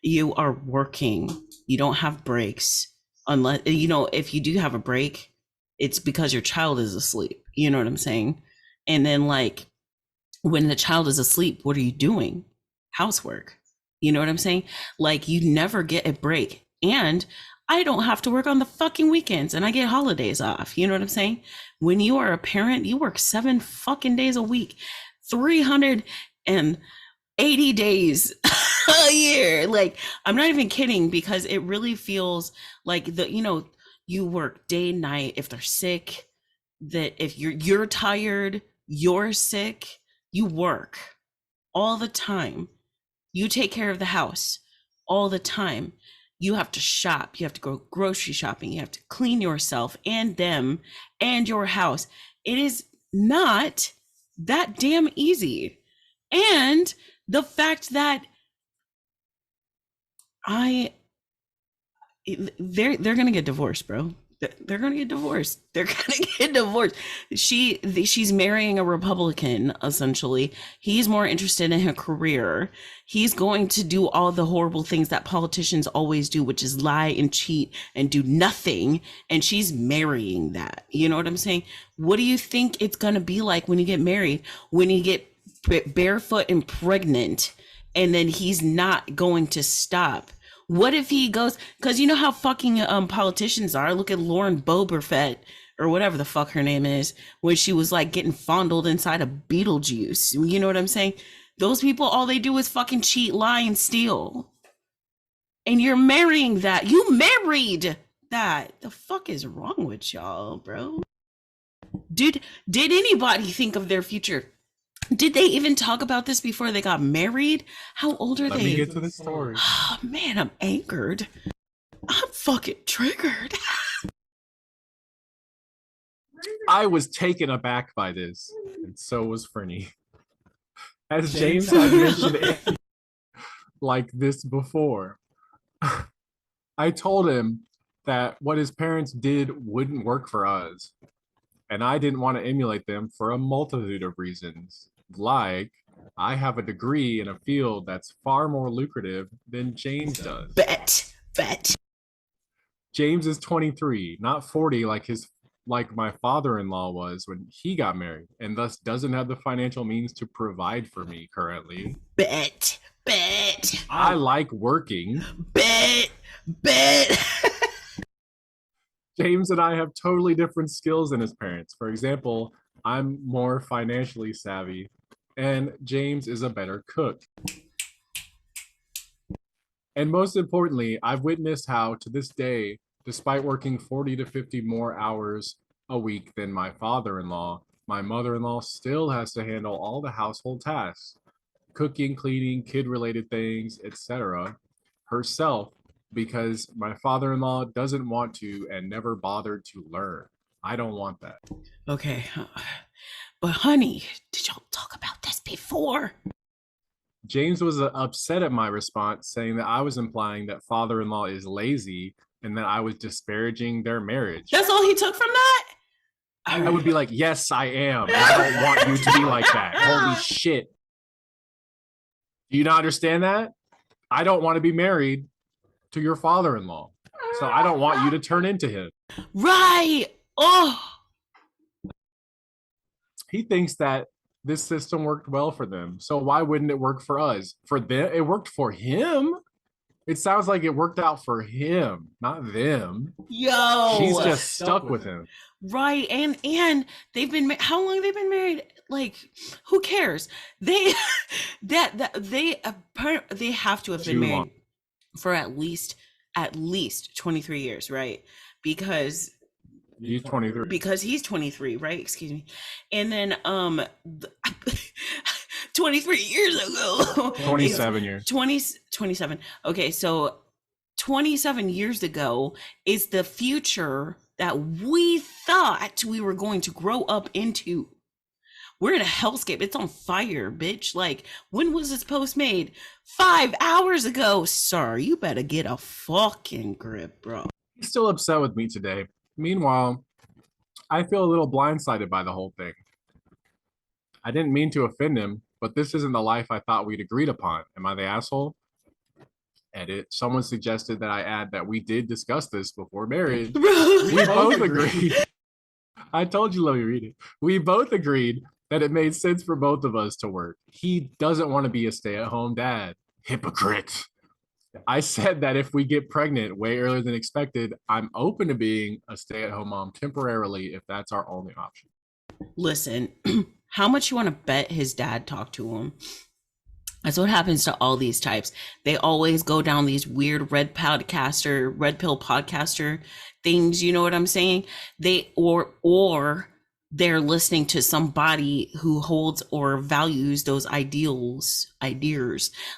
you are working. You don't have breaks. Unless, you know, if you do have a break, it's because your child is asleep. You know what I'm saying? And then like when the child is asleep, what are you doing? Housework. You know what I'm saying? Like you never get a break. And I don't have to work on the fucking weekends and I get holidays off. You know what I'm saying? When you are a parent, you work 7 fucking days a week, 380 days a year. Like, I'm not even kidding because it really feels like you work day and night. If they're sick, that if you're tired, you're sick, you work all the time. You take care of the house all the time. You have to shop. You have to go grocery shopping. You have to clean yourself and them and your house. It is not that damn easy. And the fact that they're gonna get divorced, bro. They're gonna get divorced. They're gonna get divorced. She's marrying a Republican, essentially. He's more interested in her career. He's going to do all the horrible things that politicians always do, which is lie and cheat and do nothing. And she's marrying that. You know what I'm saying? What do you think it's gonna be like when you get married? When you get barefoot and pregnant, and then he's not going to stop? What if he goes? Because you know how fucking politicians are. Look at Lauren Boberfett or whatever the fuck her name is, when she was like getting fondled inside of Beetlejuice. You know what I'm saying? Those people, all they do is fucking cheat, lie, and steal. And you're marrying that. You married that. The fuck is wrong with y'all, bro? Did anybody think of their future? Did they even talk about this before they got married? How old are Let they? me get to the story. Oh, man, I'm angered. I'm fucking triggered. I was taken aback by this, and so was Fernie. As James had mentioned it like this before, I told him that what his parents did wouldn't work for us, and I didn't want to emulate them for a multitude of reasons. Like, I have a degree in a field that's far more lucrative than James does. Bet. James is 23, not 40 like my father-in-law was when he got married, and thus doesn't have the financial means to provide for me currently. Bet. I like working. Bet. James and I have totally different skills than his parents. For example, I'm more financially savvy, and James is a better cook. And most importantly, I've witnessed how, to this day, despite working 40 to 50 more hours a week than my father-in-law, my mother-in-law still has to handle all the household tasks, cooking, cleaning, kid-related things, etc., herself, because my father-in-law doesn't want to and never bothered to learn. I don't want that. Okay. But honey, did y'all talk about this before? James was upset at my response, saying that I was implying that father-in-law is lazy and that I was disparaging their marriage. That's all he took from that? I would be like, yes, I am. I don't want you to be like that. Holy shit. Do you not understand that? I don't want to be married to your father-in-law. So I don't want you to turn into him. Right. Oh. He thinks that this system worked well for them. So why wouldn't it work for us? For them, it worked for him. It sounds like it worked out for him, not them. Yo. She's just stuck with him. Right. And they've been, how long they've been married? Like, who cares? They they have to have been married for at least 23 years, right? Because he's 23. Because he's 23, right? Excuse me. And then 23 years ago. 27 years. 27. Okay, so 27 years ago is the future that we thought we were going to grow up into. We're in a hellscape. It's on fire, bitch. Like, when was this post made? 5 hours ago. Sir, you better get a fucking grip, bro. He's still upset with me today. Meanwhile, I feel a little blindsided by the whole thing. I didn't mean to offend him, but this isn't the life I thought we'd agreed upon. Am I the asshole? Edit. Someone suggested that I add that we did discuss this before marriage. We both agreed. I told you, let me read it. We both agreed that it made sense for both of us to work. He doesn't want to be a stay-at-home dad. Hypocrite. I said that if we get pregnant way earlier than expected, I'm open to being a stay-at-home mom temporarily if that's our only option. Listen, how much you want to bet his dad talked to him? That's what happens to all these types. They always go down these weird red pill podcaster things. You know what I'm saying? They or they're listening to somebody who holds or values those ideas,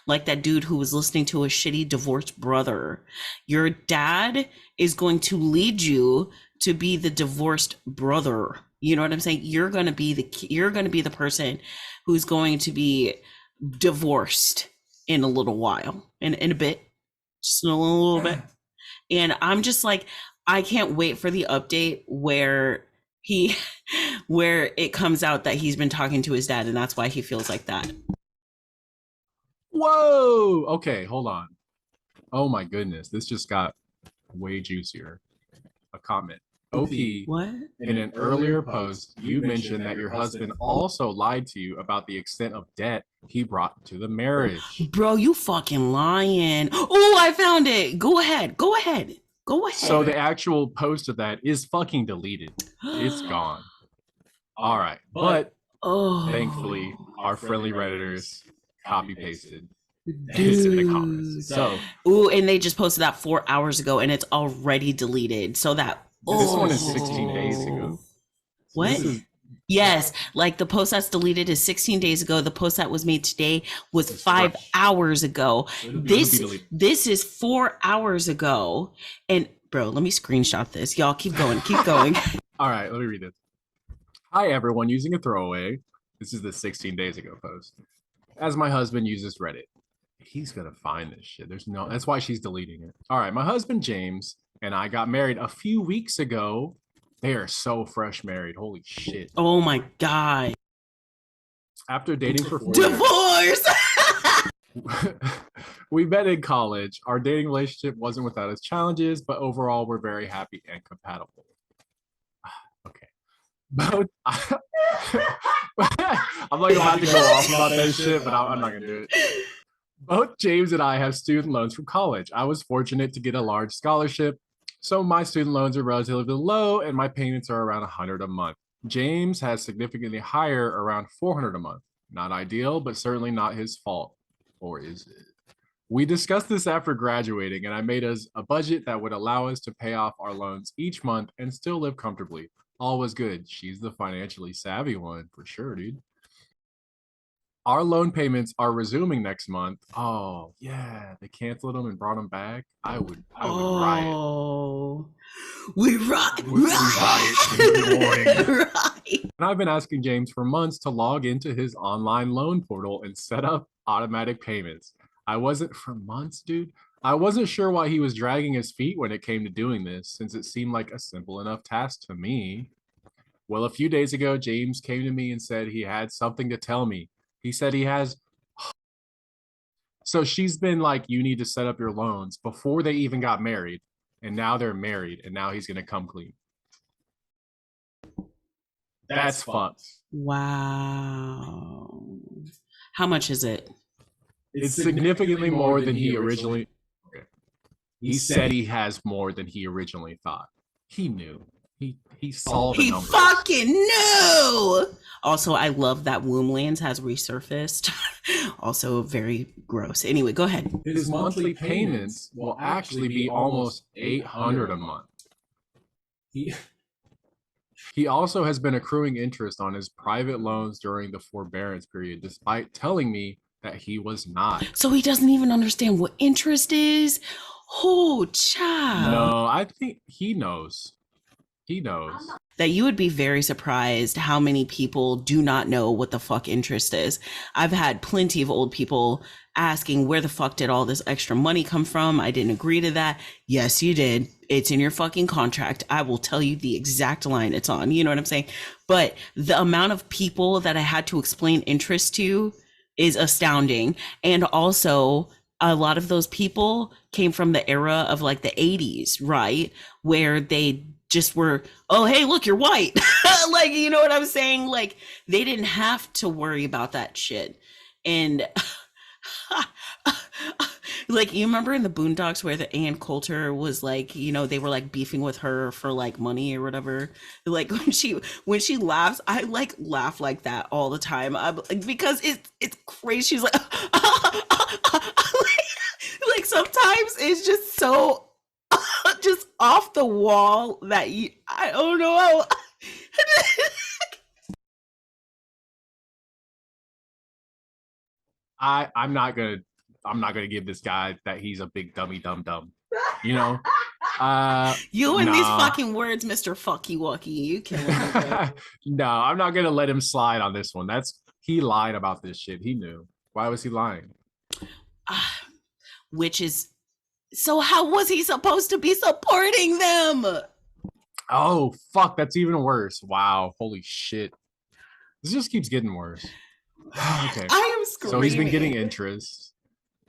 like that dude who was listening to a shitty divorced brother. Your dad is going to lead you to be the divorced brother. You know what I'm saying? You're going to be the person who's going to be divorced in a little while, in a bit, just a little bit. And I'm just like, I can't wait for the update where it comes out that he's been talking to his dad and that's why he feels like that. Whoa. Okay, hold on. Oh my goodness, this just got way juicier. A comment. OP, What? in an earlier post, you mentioned that your husband also lied to you about the extent of debt he brought to the marriage. Bro, you fucking lying. Oh, I found it. Go ahead. Go ahead. Go ahead. So the actual post of that is fucking deleted. It's gone. All right. But thankfully, our friendly Redditors copy pasted this in the comments. So, ooh, and they just posted that 4 hours ago and it's already deleted. So that this one is 16 days ago. What? Yes, like the post that's deleted is 16 days ago. The post that was made today was 5 hours ago. This is 4 hours ago. And bro, let me screenshot this. Y'all keep going, keep going. All right, let me read it. Hi everyone, using a throwaway. This is the 16 days ago post. As my husband uses Reddit, he's gonna find this shit. That's why she's deleting it. All right, my husband James and I got married a few weeks ago. They are so fresh married. Holy shit. Oh my God. After dating for 4 years. We met in college. Our dating relationship wasn't without its challenges, but overall we're very happy and compatible. Okay. Both I'm like about to go off about that shit, but I'm not gonna do it. Both James and I have student loans from college. I was fortunate to get a large scholarship, so my student loans are relatively low and my payments are around $100 a month. James has significantly higher, around $400 a month. Not ideal, but certainly not his fault. Or is it? We discussed this after graduating, and I made us a budget that would allow us to pay off our loans each month and still live comfortably. All was good. She's the financially savvy one for sure, dude. Our loan payments are resuming next month. Oh yeah, they canceled them and brought them back. I would riot. We riot. We riot in the morning. Right. And I've been asking James for months to log into his online loan portal and set up automatic payments. I wasn't sure why he was dragging his feet when it came to doing this, since it seemed like a simple enough task to me. Well, a few days ago, James came to me and said he had something to tell me. He said he has. So she's been like, you need to set up your loans before they even got married. And now they're married. And now he's going to come clean. That's fucked. Wow. How much is it? It's significantly more than he originally. Okay. He said he has more than he originally thought. He knew. He saw the numbers. He fucking knew. Also, I love that Womblands has resurfaced. Also very gross. Anyway, go ahead. His monthly payments will actually be almost $800 a month. He also has been accruing interest on his private loans during the forbearance period, despite telling me that he was not. So he doesn't even understand what interest is? Oh, child. No, I think he knows. He knows. That you would be very surprised how many people do not know what the fuck interest is. I've had plenty of old people asking, where the fuck did all this extra money come from? I didn't agree to that. Yes, you did. It's in your fucking contract. I will tell you the exact line it's on. You know what I'm saying? But the amount of people that I had to explain interest to is astounding. And also, a lot of those people came from the era of like the 80s, right? Where they just were, oh, hey, look, you're white. Like, you know what I'm saying? Like, they didn't have to worry about that shit. And like, you remember in the Boondocks where the Ann Coulter was like, you know, they were like beefing with her for like money or whatever. Like when she laughs, I like laugh like that all the time. Because it's crazy. She's like, like sometimes it's just so just off the wall that I don't know. I'm not gonna give this guy that he's a big dummy dum. You know? You and these fucking words, Mr. Fucky Wucky. You killing me. No, I'm not gonna let him slide on this one. He lied about this shit. He knew. Why was he lying? Which is, so how was he supposed to be supporting them? Oh, fuck. That's even worse. Wow. Holy shit. This just keeps getting worse. Okay. I am screaming. So he's been getting interest.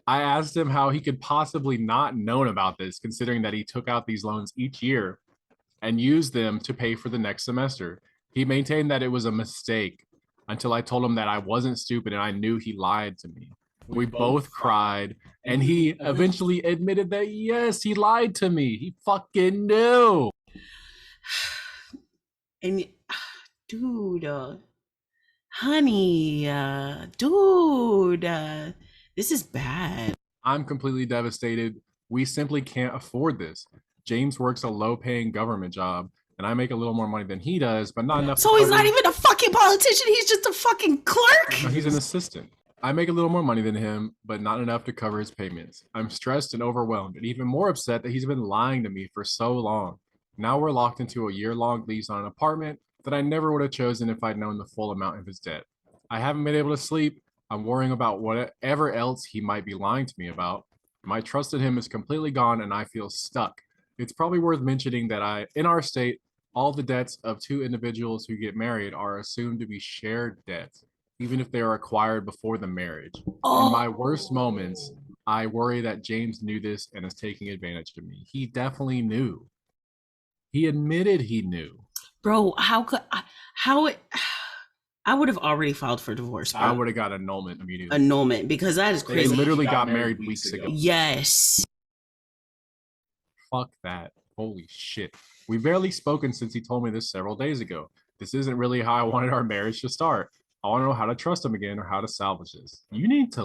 I asked him how he could possibly not known about this, considering that he took out these loans each year. and used them to pay for the next semester. He maintained that it was a mistake until I told him that I wasn't stupid and I knew he lied to me. We both cried, and he eventually admitted that yes, he lied to me. He fucking knew. And dude, honey, dude, this is bad. I'm completely devastated. We simply can't afford this. James works a low paying government job, and I make a little more money than he does, but not enough. So he's not even a fucking politician. He's just a fucking clerk. No, he's an assistant. I make a little more money than him, but not enough to cover his payments. I'm stressed and overwhelmed, and even more upset that he's been lying to me for so long. Now we're locked into a year-long lease on an apartment that I never would have chosen if I'd known the full amount of his debt. I haven't been able to sleep. I'm worrying about whatever else he might be lying to me about. My trust in him is completely gone, and I feel stuck. It's probably worth mentioning that in our state, all the debts of two individuals who get married are assumed to be shared debts, even if they are acquired before the marriage. In my worst moments, I worry that James knew this and is taking advantage of me. He definitely knew. He admitted he knew. Bro, I would have already filed for divorce. Bro. I would have got annulment immediately. Annulment, because that is They crazy. literally got married weeks ago. Yes. Fuck that. Holy shit. We've barely spoken since he told me this several days ago. This isn't really how I wanted our marriage to start. I want to know how to trust him again or how to salvage this. You need to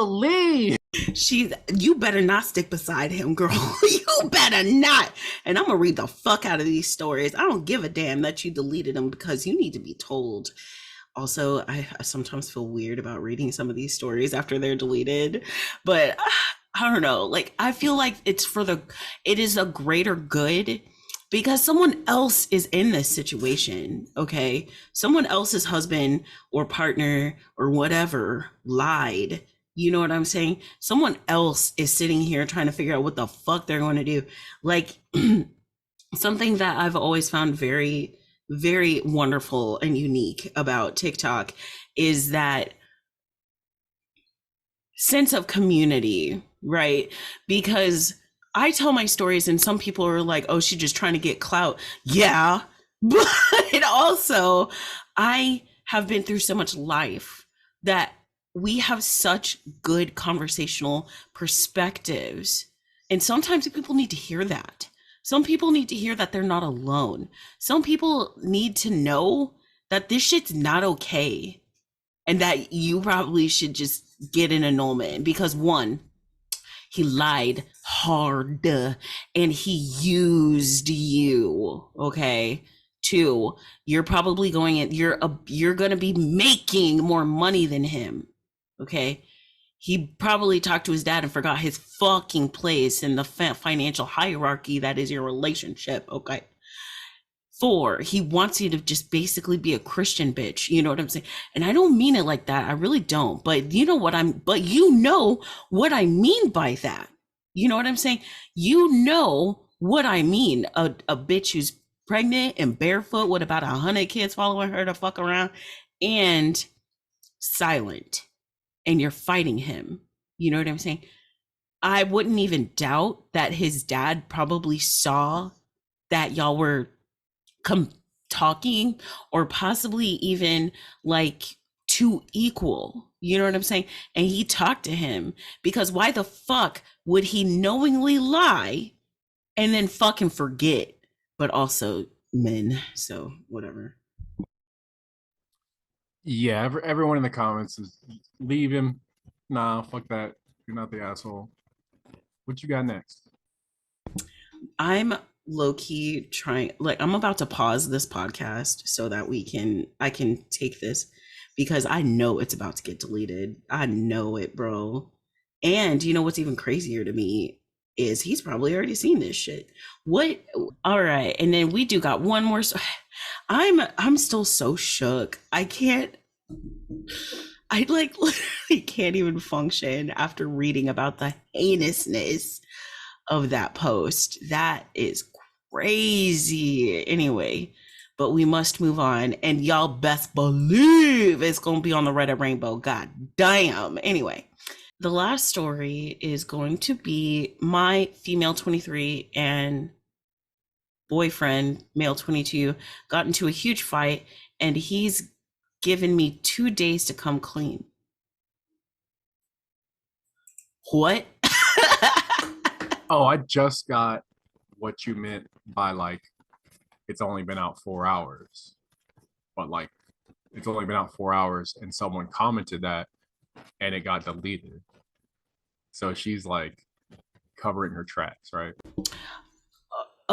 leave. You better not stick beside him, girl. You better not. And I'm gonna read the fuck out of these stories. I don't give a damn that you deleted them, because you need to be told. Also, I sometimes feel weird about reading some of these stories after they're deleted, but I don't know. Like, I feel like it is a greater good, because someone else is in this situation. Okay, someone else's husband or partner or whatever lied. You know what I'm saying? Someone else is sitting here trying to figure out what the fuck they're going to do. Like, something that I've always found very, very wonderful and unique about TikTok is that sense of community, right? Because I tell my stories and some people are like, oh, she's just trying to get clout. Yeah. But also, I have been through so much life that we have such good conversational perspectives. And sometimes people need to hear that. Some people need to hear that they're not alone. Some people need to know that this shit's not okay, and that you probably should just get an annulment, because one, he lied hard and he used you. Okay. Two, you're probably you're going to be making more money than him. Okay. He probably talked to his dad and forgot his fucking place in the financial hierarchy that is your relationship. Okay. Four, he wants you to just basically be a Christian bitch. You know what I'm saying? And I don't mean it like that. I really don't. But you know what I mean by that. You know what I'm saying? You know what I mean. A bitch who's pregnant and barefoot with about 100 kids following her to fuck around and silent. And you're fighting him. You know what I'm saying? I wouldn't even doubt that his dad probably saw that y'all were talking, or possibly even like too equal. You know what I'm saying? And he talked to him, because why the fuck would he knowingly lie and then fucking forget? But also men, so whatever. Yeah, everyone in the comments is leave him. Nah, fuck that. You're not the asshole. What you got next? I'm low-key trying, like, I'm about to pause this podcast so that I can take this, because I know it's about to get deleted. I know it, bro. And you know what's even crazier to me is he's probably already seen this shit. What? All right. And then we do got one more. I'm still so shook. I like literally can't even function after reading about the heinousness of that post. That is crazy. Anyway, but we must move on, and y'all best believe it's gonna be on the Reddit rainbow. God damn. Anyway, the last story is going to be my female 23 and boyfriend, male 22, got into a huge fight, and he's given me 2 days to come clean. What? Oh, I just got what you meant by like it's only been out 4 hours, but like it's only been out 4 hours, and someone commented that, and it got deleted. So she's like covering her tracks, right?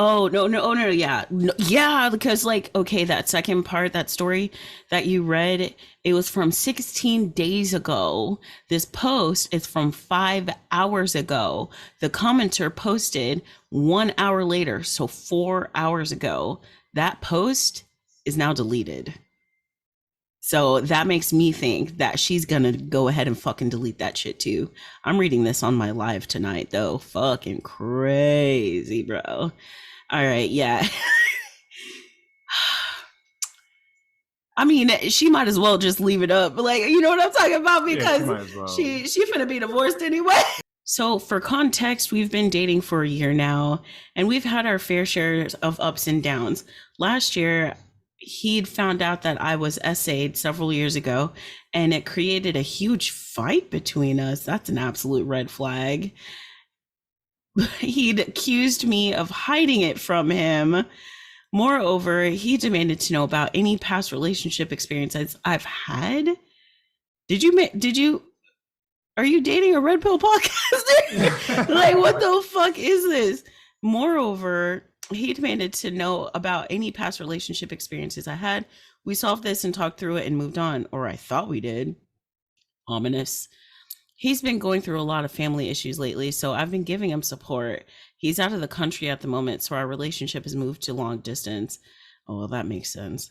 Oh no, no, oh no, yeah, no, yeah, because like, okay, that second part, that story that you read, it was from 16 days ago. This post is from 5 hours ago. The commenter posted 1 hour later, so 4 hours ago. That post is now deleted. So that makes me think that she's gonna go ahead and fucking delete that shit too. I'm reading this on my live tonight though. Fucking crazy, bro. All right, yeah. I mean, she might as well just leave it up. Like, you know what I'm talking about? Yeah, she Because might as well. she finna be divorced anyway. So for context, we've been dating for a year now, and we've had our fair share of ups and downs. Last year, he'd found out that I was essayed several years ago, and it created a huge fight between us. That's an absolute red flag. He'd accused me of hiding it from him. Moreover, he demanded to know about any past relationship experiences I've had. Did you are you dating a red pill podcaster? Like, what the fuck is this? Moreover, he demanded to know about any past relationship experiences I had. We solved this and talked through it and moved on, or I thought we did. Ominous. He's been going through a lot of family issues lately, so I've been giving him support. He's out of the country at the moment, so our relationship has moved to long distance. Oh, well, that makes sense.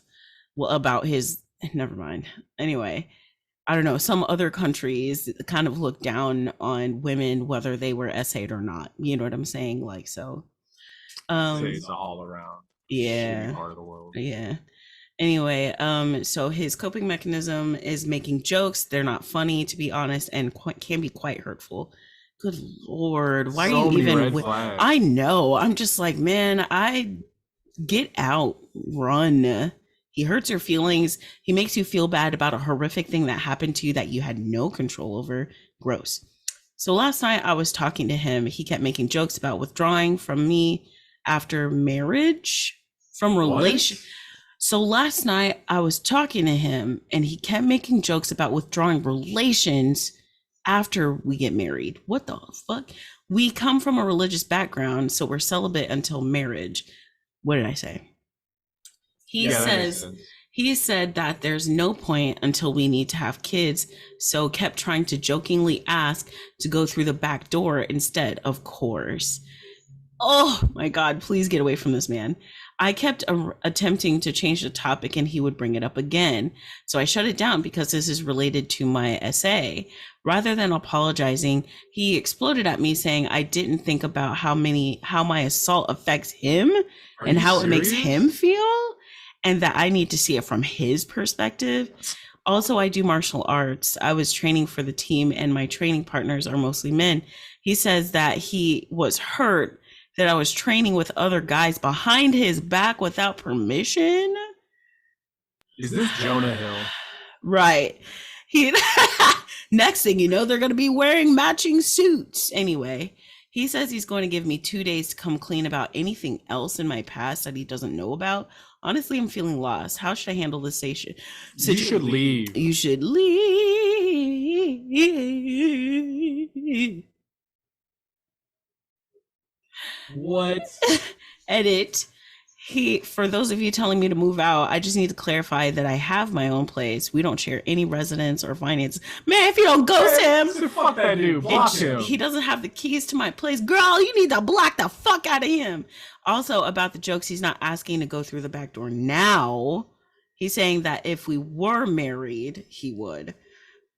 Well, about his, never mind. Anyway, I don't know, some other countries kind of look down on women, whether they were essayed or not. You know what I'm saying? Like, so, Say it's all around yeah, shitty part of the world. yeah. Anyway, so his coping mechanism is making jokes. They're not funny, to be honest, and can be quite hurtful. Good Lord, why So are you many even? red flags. I know. I'm just like, man, I get out, run. He hurts your feelings. He makes you feel bad about a horrific thing that happened to you that you had no control over. Gross. So last night I was talking to him. He kept making jokes about withdrawing from me after marriage, from relation. What? So last night I was talking to him and he kept making jokes about withdrawing relations after we get married. What the fuck? We come from a religious background, so we're celibate until marriage. What did I say? He Yeah, that makes says sense. he said that there's no point until we need to have kids, so kept trying to jokingly ask to go through the back door instead, of course. Oh my God, please get away from this man. I kept attempting to change the topic and he would bring it up again. So I shut it down because this is related to my essay. Rather than apologizing, he exploded at me saying I didn't think about how my assault affects him Are and you how it makes serious? him feel, and that I need to see it from his perspective. Also, I do martial arts. I was training for the team and my training partners are mostly men. He says that he was hurt that I was training with other guys behind his back without permission. Is this Jonah Hill? Right. He next thing you know, they're going to be wearing matching suits. Anyway, he says he's going to give me 2 days to come clean about anything else in my past that he doesn't know about. Honestly, I'm feeling lost. How should I handle this situation? You should leave. You should leave. What? Edit. For those of you telling me to move out, I just need to clarify that I have my own place. We don't share any residence or finance. Man, if you don't ghost him, Fuck that dude. Block him. he doesn't have the keys to my place. Girl, you need to block the fuck out of him. Also, about the jokes, he's not asking to go through the back door now. He's saying that if we were married, he would.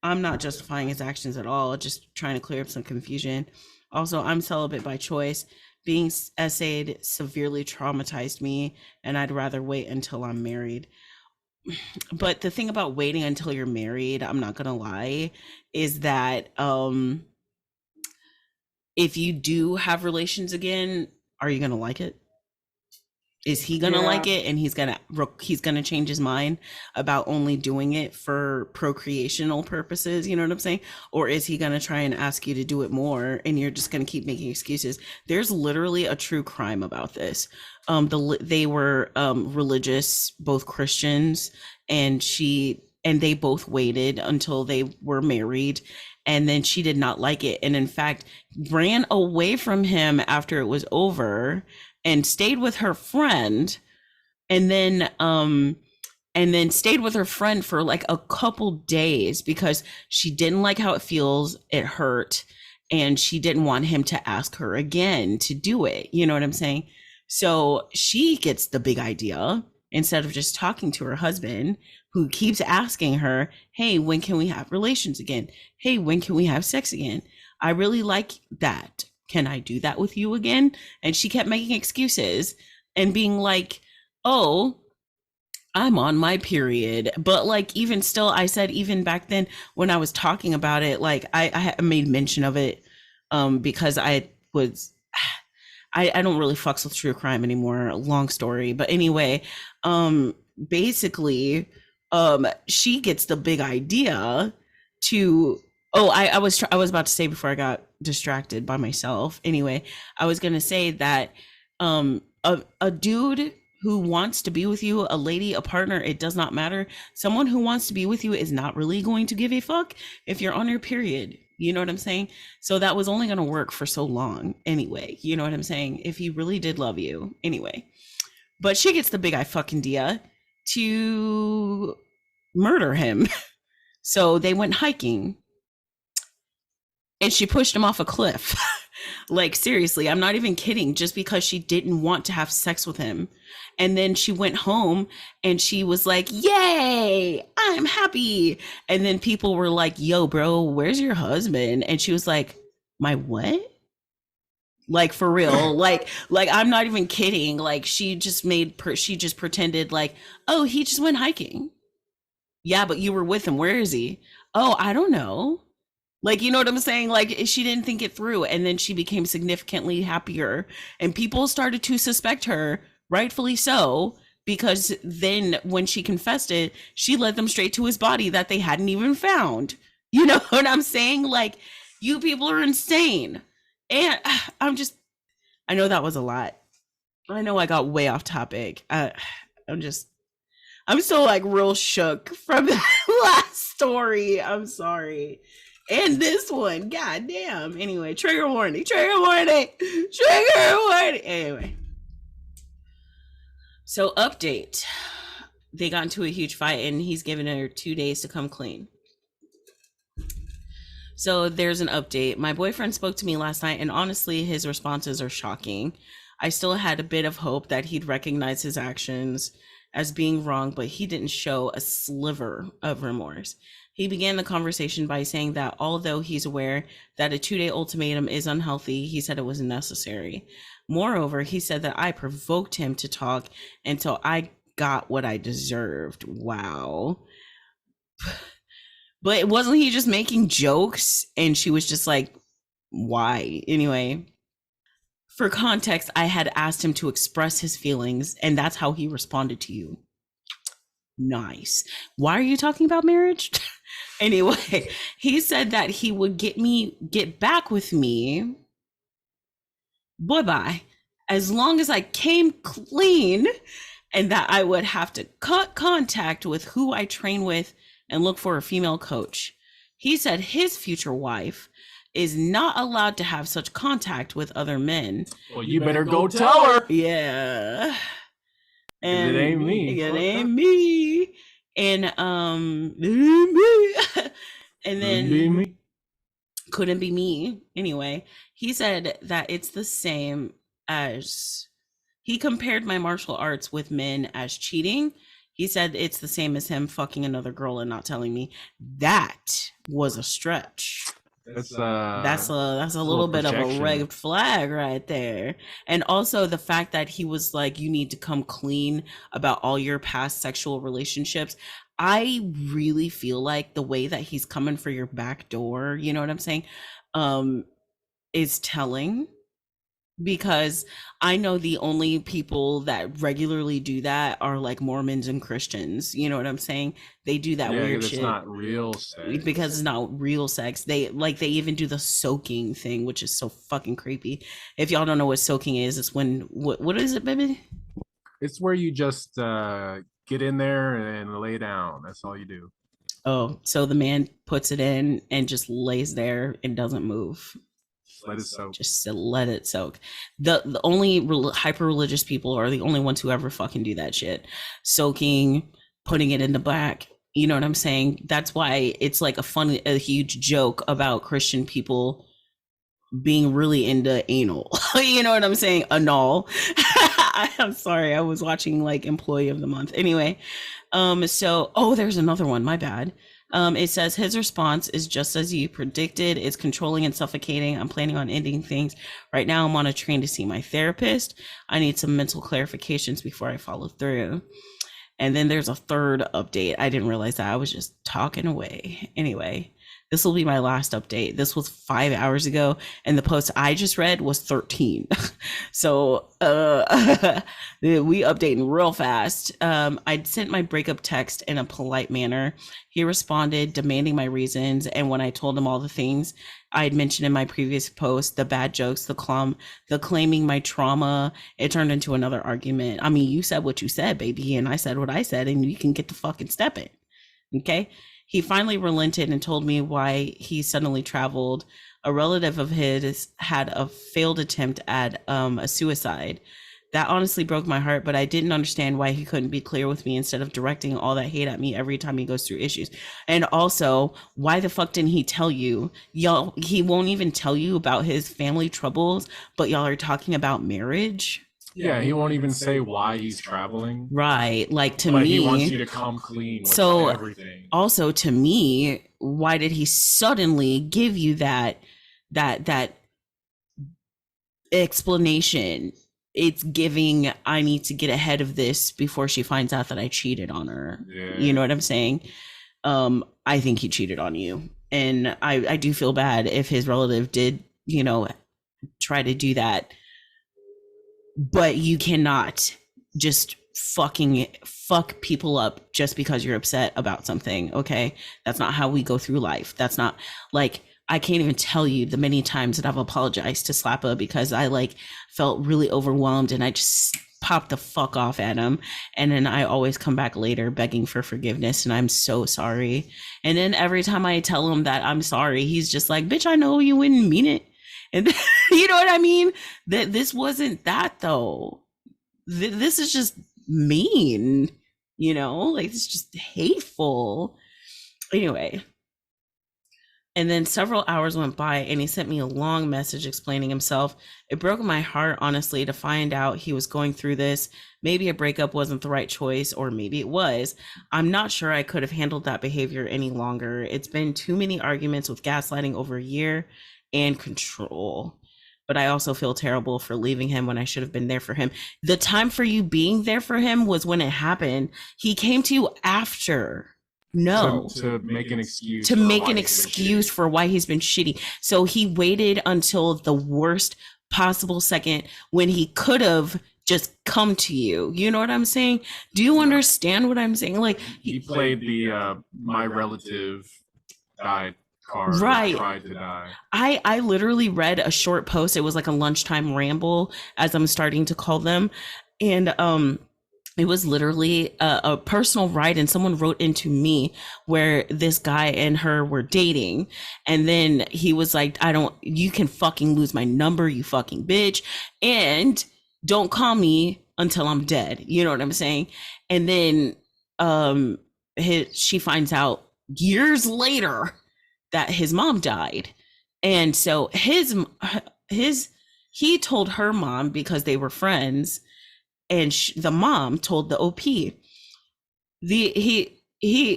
I'm not justifying his actions at all, just trying to clear up some confusion. Also, I'm celibate by choice. Being essayed severely traumatized me, and I'd rather wait until I'm married. But the thing about waiting until you're married, I'm not gonna lie, is that if you do have relations again, are you gonna like it? Is he gonna Yeah. like it, and he's gonna change his mind about only doing it for procreational purposes? You know what I'm saying? Or is he gonna try and ask you to do it more, and you're just gonna keep making excuses? There's literally a true crime about this. They were religious, both Christians, and they both waited until they were married, and then she did not like it, and in fact ran away from him after it was over and stayed with her friend, and then stayed with her friend for like a couple days because she didn't like how it feels, it hurt, and she didn't want him to ask her again to do it. You know what I'm saying? So she gets the big idea, instead of just talking to her husband, who keeps asking her, hey, when can we have relations again? Hey, when can we have sex again? I really like that. Can I do that with you again? And she kept making excuses and being like, oh, I'm on my period. But like, even still, I said, even back then when I was talking about it, like I made mention of it, because was I don't really fucks with true crime anymore. Long story. But anyway, basically, she gets the big idea to, oh, I was about to say before I got distracted by myself. Anyway, I was gonna say that a dude who wants to be with you, a lady, a partner, it does not matter. Someone who wants to be with you is not really going to give a fuck if you're on your period. You know what I'm saying? So that was only going to work for so long anyway. You know what I'm saying? If he really did love you anyway. But she gets the big eye fucking idea to murder him. So they went hiking, and she pushed him off a cliff. Like, seriously, I'm not even kidding, just because she didn't want to have sex with him. And then she went home and she was like, yay, I'm happy. And then people were like, yo, bro, where's your husband? And she was like, my what? Like, for real. Like I'm not even kidding. Like, she just pretended like, oh, he just went hiking. Yeah, but you were with him. Where is he? Oh, I don't know. Like, you know what I'm saying? Like, she didn't think it through. And then she became significantly happier. And people started to suspect her, rightfully so, because then when she confessed it, she led them straight to his body that they hadn't even found. You know what I'm saying? Like, you people are insane. And I know that was a lot. I know I got way off topic. I'm just, I'm still like real shook from that last story. I'm sorry. And this one, god damn. Anyway, trigger warning, trigger warning, trigger warning. Anyway, so update. They got into a huge fight, and he's giving her 2 days to come clean. So there's an update. My boyfriend spoke to me last night, and honestly, his responses are shocking. I still had a bit of hope that he'd recognize his actions as being wrong, but he didn't show a sliver of remorse. He began the conversation by saying that although he's aware that a 2 day ultimatum is unhealthy, he said it was necessary. Moreover, he said that I provoked him to talk until I got what I deserved. Wow. But wasn't he just making jokes? And she was just like, why? Anyway, for context, I had asked him to express his feelings, and that's how he responded to you. Nice. Why are you talking about marriage? Anyway, he said that he would get back with me. Bye, as long as I came clean, and that I would have to cut contact with who I train with and look for a female coach. He said his future wife is not allowed to have such contact with other men. Well, you better go tell her. Yeah. And it ain't me. It ain't me. And and then couldn't be me. Anyway, he said that it's the same as, he compared my martial arts with men as cheating. He said it's the same as him fucking another girl and not telling me. That was a stretch. That's a little bit of a red flag right there. And also the fact that he was like, you need to come clean about all your past sexual relationships. I really feel like the way that he's coming for your back door, you know what I'm saying, is telling, because I know the only people that regularly do that are like Mormons and Christians. You know what I'm saying? They do that Yeah, weird because it's shit not real because sex. it's not real sex. They even do the soaking thing, which is so fucking creepy. If y'all don't know what soaking is, it's when what is it, baby? It's where you just get in there and lay down. That's all you do. Oh, so the man puts it in and just lays there and doesn't move. Just let it soak. Just to let it soak. The only hyper religious people are the only ones who ever fucking do that shit. Soaking, putting it in the back. You know what I'm saying? That's why it's like a huge joke about Christian people being really into anal. You know what I'm saying? Anal. I'm sorry. I was watching like Employee of the Month. Anyway, so there's another one. My bad. It says his response is just as you predicted. It's controlling and suffocating. I'm planning on ending things. Right now, I'm on a train to see my therapist. I need some mental clarifications before I follow through. And then there's a third update. I didn't realize that. I was just talking away. Anyway, this will be my last update. This was 5 hours ago, and the post I just read was 13. So we updating real fast. I sent my breakup text in a polite manner. He responded, demanding my reasons. And when I told him all the things I had mentioned in my previous post, the bad jokes, the claiming my trauma, it turned into another argument. I mean, you said what you said, baby, and I said what I said, and you can get the fucking stepping. Okay. He finally relented and told me why he suddenly traveled. A relative of his had a failed attempt at a suicide. That honestly broke my heart, but I didn't understand why he couldn't be clear with me instead of directing all that hate at me every time he goes through issues. And also, why the fuck didn't he tell you? Y'all, he won't even tell you about his family troubles, but y'all are talking about marriage? Yeah, he won't even say why he's traveling. Right. Like to But me, he wants you to come clean with so everything. also to me, why did he suddenly give you that explanation? It's giving I need to get ahead of this before she finds out that I cheated on her. Yeah. You know what I'm saying? I think he cheated on you. And I do feel bad if his relative did, try to do that. But you cannot just fuck people up just because you're upset about something. Okay, that's not how we go through life. That's not like I can't even tell you the many times that I've apologized to Slappa because I like felt really overwhelmed and I just popped the fuck off at him, and then I always come back later begging for forgiveness and I'm so sorry. And then every time I tell him that I'm sorry, he's just like, bitch, I know you wouldn't mean it. And you know what I mean? That this wasn't that though. This is just mean, like it's just hateful. Anyway, and then several hours went by and he sent me a long message explaining himself. It broke my heart, honestly, to find out he was going through this. Maybe a breakup wasn't the right choice, or maybe it was. I'm not sure I could have handled that behavior any longer. It's been too many arguments with gaslighting over a year and control. But I also feel terrible for leaving him when I should have been there for him. The time for you being there for him was when it happened. He came to you after. No. To make an excuse. To make an excuse for why he's been shitty. So he waited until the worst possible second when he could have just come to you. You know what I'm saying? Do you understand what I'm saying? Like he played the my relative died card. Right. Tried to die. I literally read a short post. It was like a lunchtime ramble, as I'm starting to call them. And it was literally a personal write, and someone wrote into me where this guy and her were dating, and then he was like, you can fucking lose my number, you fucking bitch, and don't call me until I'm dead. You know what I'm saying? And then she finds out years later that his mom died, and so he told her mom because they were friends, and the mom told the OP.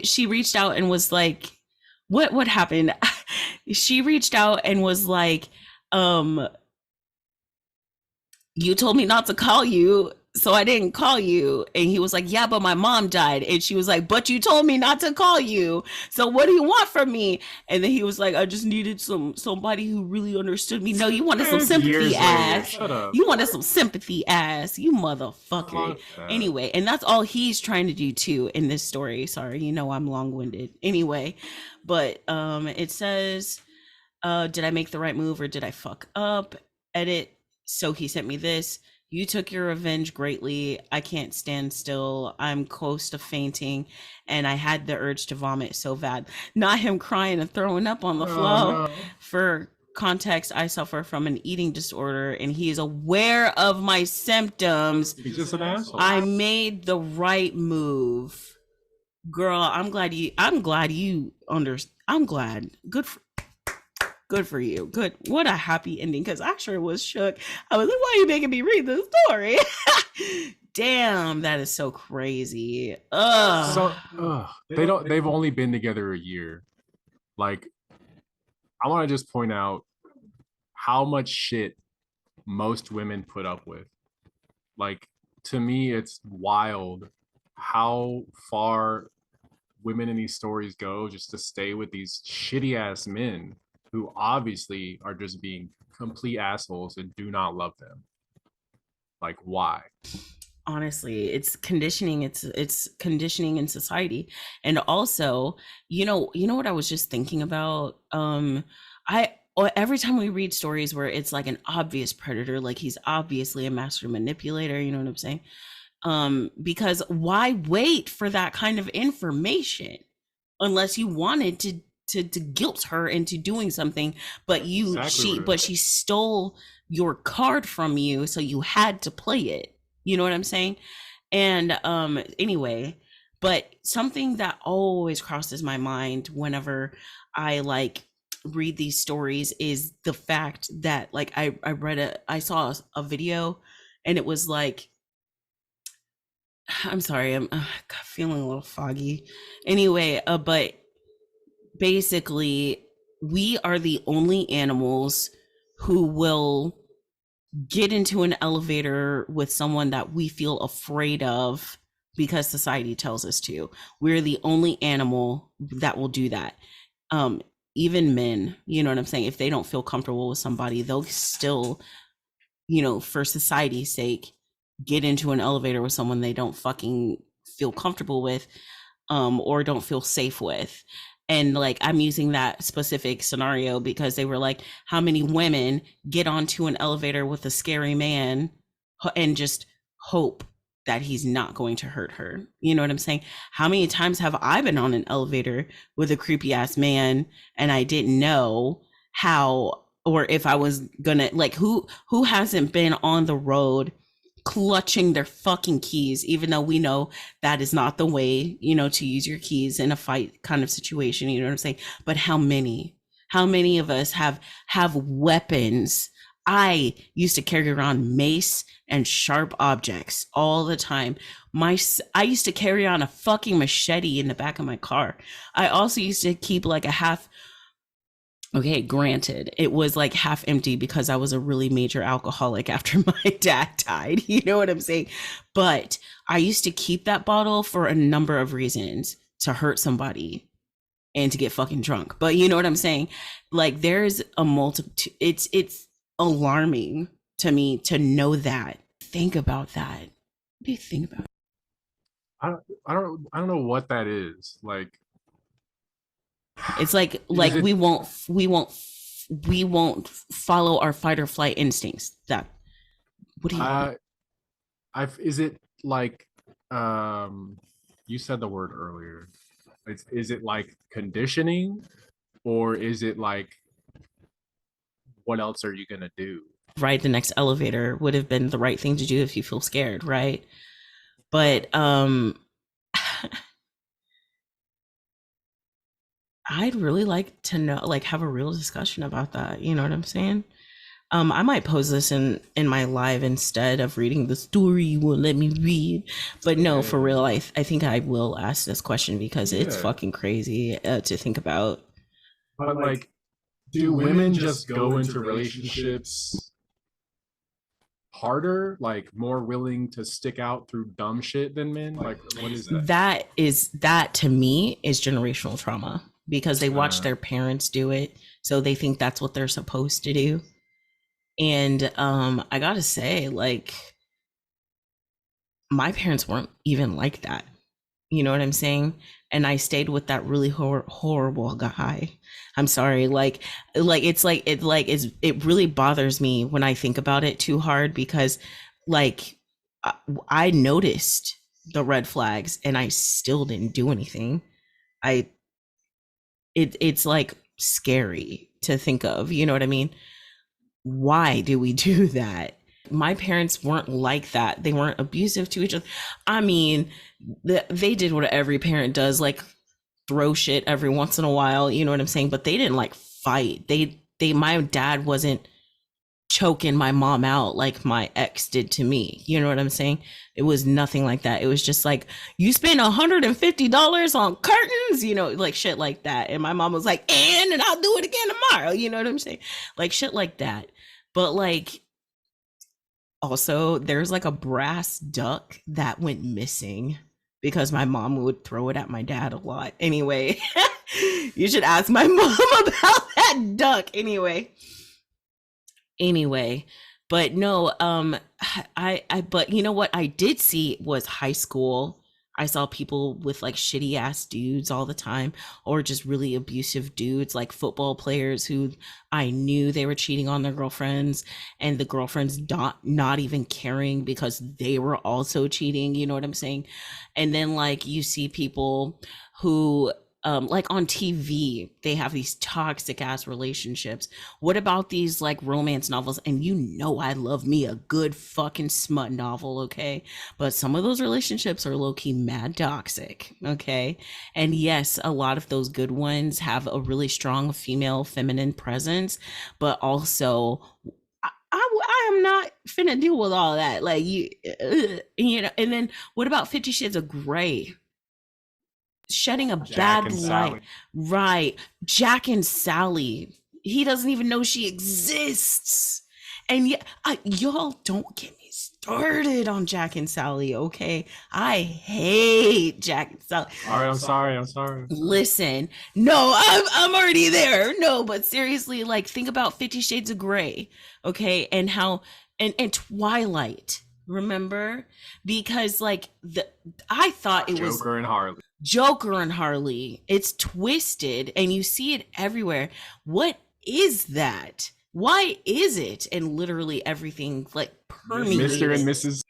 She reached out and was like, what happened? She reached out and was like, you told me not to call you so I didn't call you. And he was like, yeah, but my mom died. And she was like, but you told me not to call you. So what do you want from me? And then he was like, I just needed somebody who really understood me. No, you wanted some sympathy, Years later, ass. shut up. You wanted some sympathy, ass. You motherfucker. Fuck that. Anyway, and that's all he's trying to do too in this story. Sorry, you know I'm long-winded. Anyway, but it says, did I make the right move or did I fuck up? Edit. So he sent me this. You took your revenge greatly. I can't stand still. I'm close to fainting, and I had the urge to vomit so bad. Not him crying and throwing up on the Oh floor. no. For context, I suffer from an eating disorder, and he is aware of my symptoms. He's just an asshole. I made the right move. Girl, I'm glad you understand. I'm glad. Good for you. Good. What a happy ending, because I sure was shook. I was like, why are you making me read this story? Damn, that is so crazy. They've only been together a year. Like, I want to just point out how much shit most women put up with. Like, to me, it's wild how far women in these stories go just to stay with these shitty ass men who obviously are just being complete assholes and do not love them. Like, why? Honestly, it's conditioning. It's conditioning in society. And also, you know what I was just thinking about? I every time we read stories where it's like an obvious predator, like he's obviously a master manipulator, you know what I'm saying? Because why wait for that kind of information unless you wanted to guilt her into doing something, but she stole your card from you, so you had to play it. You know what I'm saying? And anyway, but something that always crosses my mind whenever I like read these stories is the fact that like I saw a video, and it was like, I'm sorry, I'm feeling a little foggy. Anyway, but basically, we are the only animals who will get into an elevator with someone that we feel afraid of because society tells us to. We're the only animal that will do that. Even men, you know what I'm saying? If they don't feel comfortable with somebody, they'll still, for society's sake, get into an elevator with someone they don't fucking feel comfortable with, or don't feel safe with. And like, I'm using that specific scenario because they were like, how many women get onto an elevator with a scary man and just hope that he's not going to hurt her? You know what I'm saying? How many times have I been on an elevator with a creepy ass man and I didn't know how, or if I was gonna, like, who hasn't been on the road clutching their fucking keys, even though we know that is not the way, to use your keys in a fight kind of situation, you know what I'm saying? But how many of us have weapons? I used to carry around mace and sharp objects all the time. I used to carry on a fucking machete in the back of my car. I also used to keep like a half, okay, granted, it was like half empty because I was a really major alcoholic after my dad died. You know what I'm saying? But I used to keep that bottle for a number of reasons: to hurt somebody and to get fucking drunk. But you know what I'm saying? Like, there's a multitude. It's alarming to me to know that. Think about that. What do you think about it? I don't know what that is. Like, It's like is it we won't follow our fight or flight instincts. That what do you is it like, you said the word earlier. Is it like conditioning, or is it like, what else are you gonna do? ride the next elevator would have been the right thing to do if you feel scared, right? But I'd really like to know, like, have a real discussion about that. You know what I'm saying? I might pose this in my live instead of reading the story you won't let me read. But no, for real, I think I will ask this question because it's fucking crazy to think about. But like, do women just go into relationships harder, like more willing to stick out through dumb shit than men? Like, what is that? That to me is generational trauma because they watch Uh, their parents do it, so they think that's what they're supposed to do. And I gotta say, like, my parents weren't even like that. You know what I'm saying? And I stayed with that really horrible guy. I'm sorry. It really bothers me when I think about it too hard because like I, I noticed the red flags and I still didn't do anything. I it's like scary to think of, you know what I mean? Why do we do that? My parents weren't like that. They weren't abusive to each other. I mean, they did what every parent does, like throw shit every once in a while, you know what I'm saying? But they didn't like fight. My dad wasn't choking my mom out like my ex did to me. You know what I'm saying? It was nothing like that. It was just like, you spend $150 on curtains, you know, like shit like that. And my mom was like, and I'll do it again tomorrow. You know what I'm saying? Like shit like that. But like, also, there's like a brass duck that went missing because my mom would throw it at my dad a lot. Anyway, you should ask my mom about that duck. Anyway, but no, but you know what I did see was high school. I saw people with like shitty ass dudes all the time, or just really abusive dudes, like football players who I knew they were cheating on their girlfriends, and the girlfriends not even caring because they were also cheating. You know what I'm saying? And then like you see people who like on TV, they have these toxic ass relationships. What about these like romance novels? And you know, I love me a good fucking smut novel, okay? But some of those relationships are low key mad toxic, okay? And yes, a lot of those good ones have a really strong female feminine presence, but also I am not finna deal with all that. Like you know. And then what about 50 Shades of Grey? Shedding a Jack bad and light. Sally. Right. Jack and Sally. He doesn't even know she exists. And yet, y'all don't get me started on Jack and Sally, okay? I hate Jack and Sally. All right, I'm sorry. I'm sorry. Listen, no, I'm already there. No, but seriously, like think about 50 Shades of Grey, okay? And how and Twilight, remember? Because like I thought it was Joker and Harley. Joker and Harley. It's twisted and you see it everywhere. What is that? Why is it? And literally everything like permeates. Mr. and Mrs.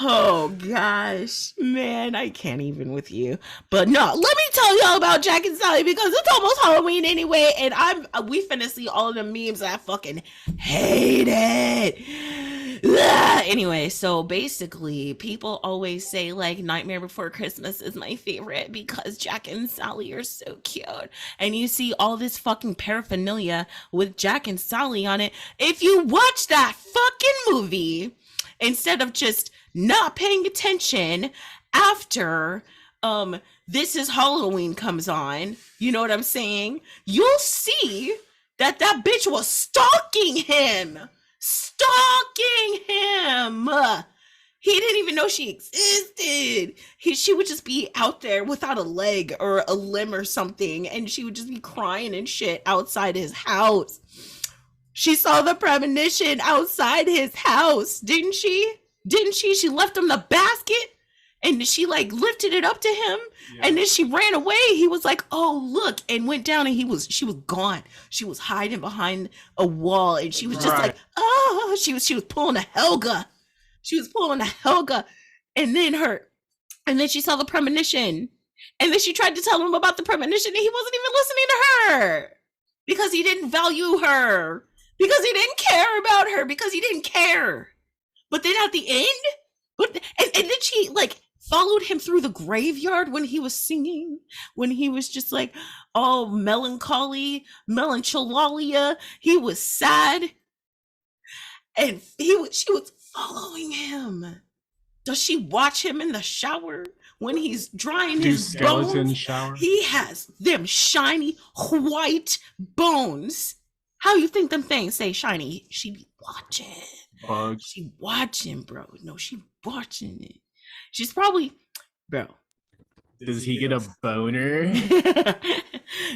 Oh gosh, man, I can't even with you. But no, let me tell y'all about Jack and Sally because it's almost Halloween anyway, and we finna see all of the memes I fucking hate it. Anyway, so basically, people always say like Nightmare Before Christmas is my favorite because Jack and Sally are so cute, and you see all this fucking paraphernalia with Jack and Sally on it. If you watch that fucking movie instead of just not paying attention after This Is Halloween comes on, you know what I'm saying? You'll see that bitch was stalking him. He didn't even know she existed. She would just be out there without a leg or a limb or something, and she would just be crying and shit outside his house. She saw the premonition outside his house, didn't she? She left him the basket and she like lifted it up to him, yeah. And then she ran away. He was like, "Oh, look," and went down, and she was gone. She was hiding behind a wall, and she was just like, "Oh," she was pulling a Helga. And then she saw the premonition. And then she tried to tell him about the premonition, and he wasn't even listening to her because he didn't value her. Because he didn't care about her. Because he didn't care. But then at the end, and then she like followed him through the graveyard when he was singing, when he was just like all melancholia. He was sad, and she was following him. Does she watch him in the shower when he's drying his bones? Shower? He has them shiny white bones. How you think them things say shiny? She be watching. Bugs. She watching, bro. No, she watching it. She's probably, bro. Does he get a boner?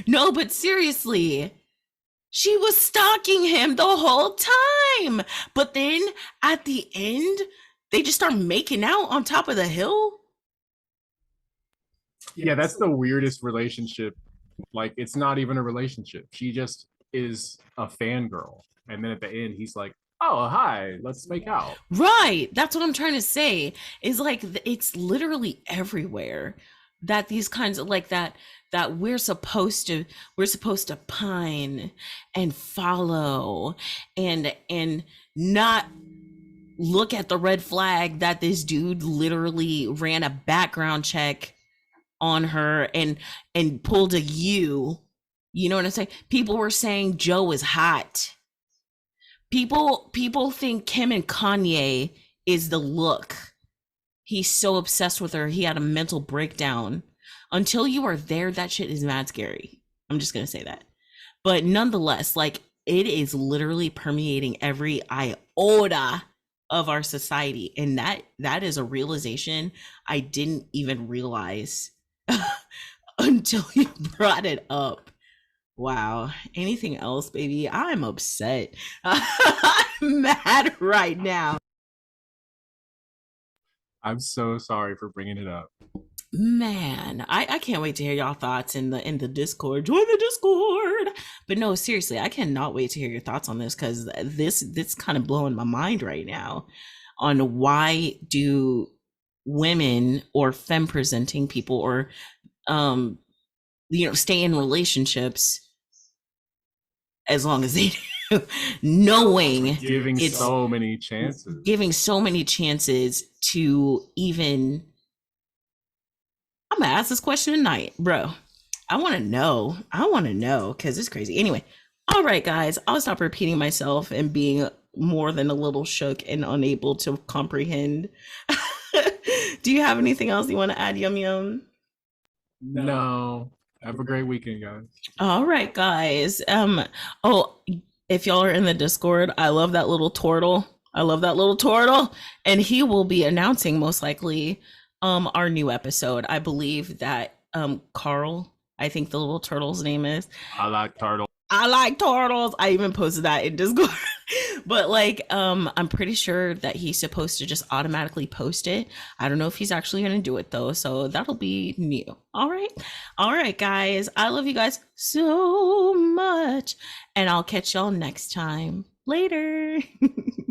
No, but seriously, she was stalking him the whole time. But then at the end, they just start making out on top of the hill. Yeah, that's the weirdest relationship. Like, it's not even a relationship. She just is a fangirl. And then at the end, he's like, oh, hi, let's make out. Right. That's what I'm trying to say. Is like it's literally everywhere that these kinds of like that we're supposed to pine and follow and not look at the red flag that this dude literally ran a background check on her and pulled a you know what I'm saying? People were saying Joe is hot. People think Kim and Kanye is the look. He's so obsessed with her. He had a mental breakdown. Until you are there, that shit is mad scary. I'm just gonna say that. But nonetheless, like it is literally permeating every iota of our society. And that is a realization I didn't even realize until you brought it up. Wow. Anything else, baby? I'm upset. I'm mad right now. I'm so sorry for bringing it up. Man, I can't wait to hear y'all thoughts in the Discord. Join the Discord. But no, seriously, I cannot wait to hear your thoughts on this because this kind of blowing my mind right now on why do women or femme presenting people or stay in relationships as long as they do, knowing Giving so many chances. Giving so many chances to even. I'm gonna ask this question tonight, bro. I want to know. Because it's crazy. Anyway, all right, guys, I'll stop repeating myself and being more than a little shook and unable to comprehend. Do you have anything else you want to add, Yum Yum? No. Have a great weekend, guys. All right, guys. Oh, if y'all are in the Discord, I love that little turtle. And he will be announcing most likely our new episode. I believe that Carl, I think the little turtle's name is. I like turtles. I even posted that in Discord. But like I'm pretty sure that he's supposed to just automatically post it. I don't know if he's actually going to do it though, so that'll be new. All right, guys, I love you guys so much, and I'll catch y'all next time. Later.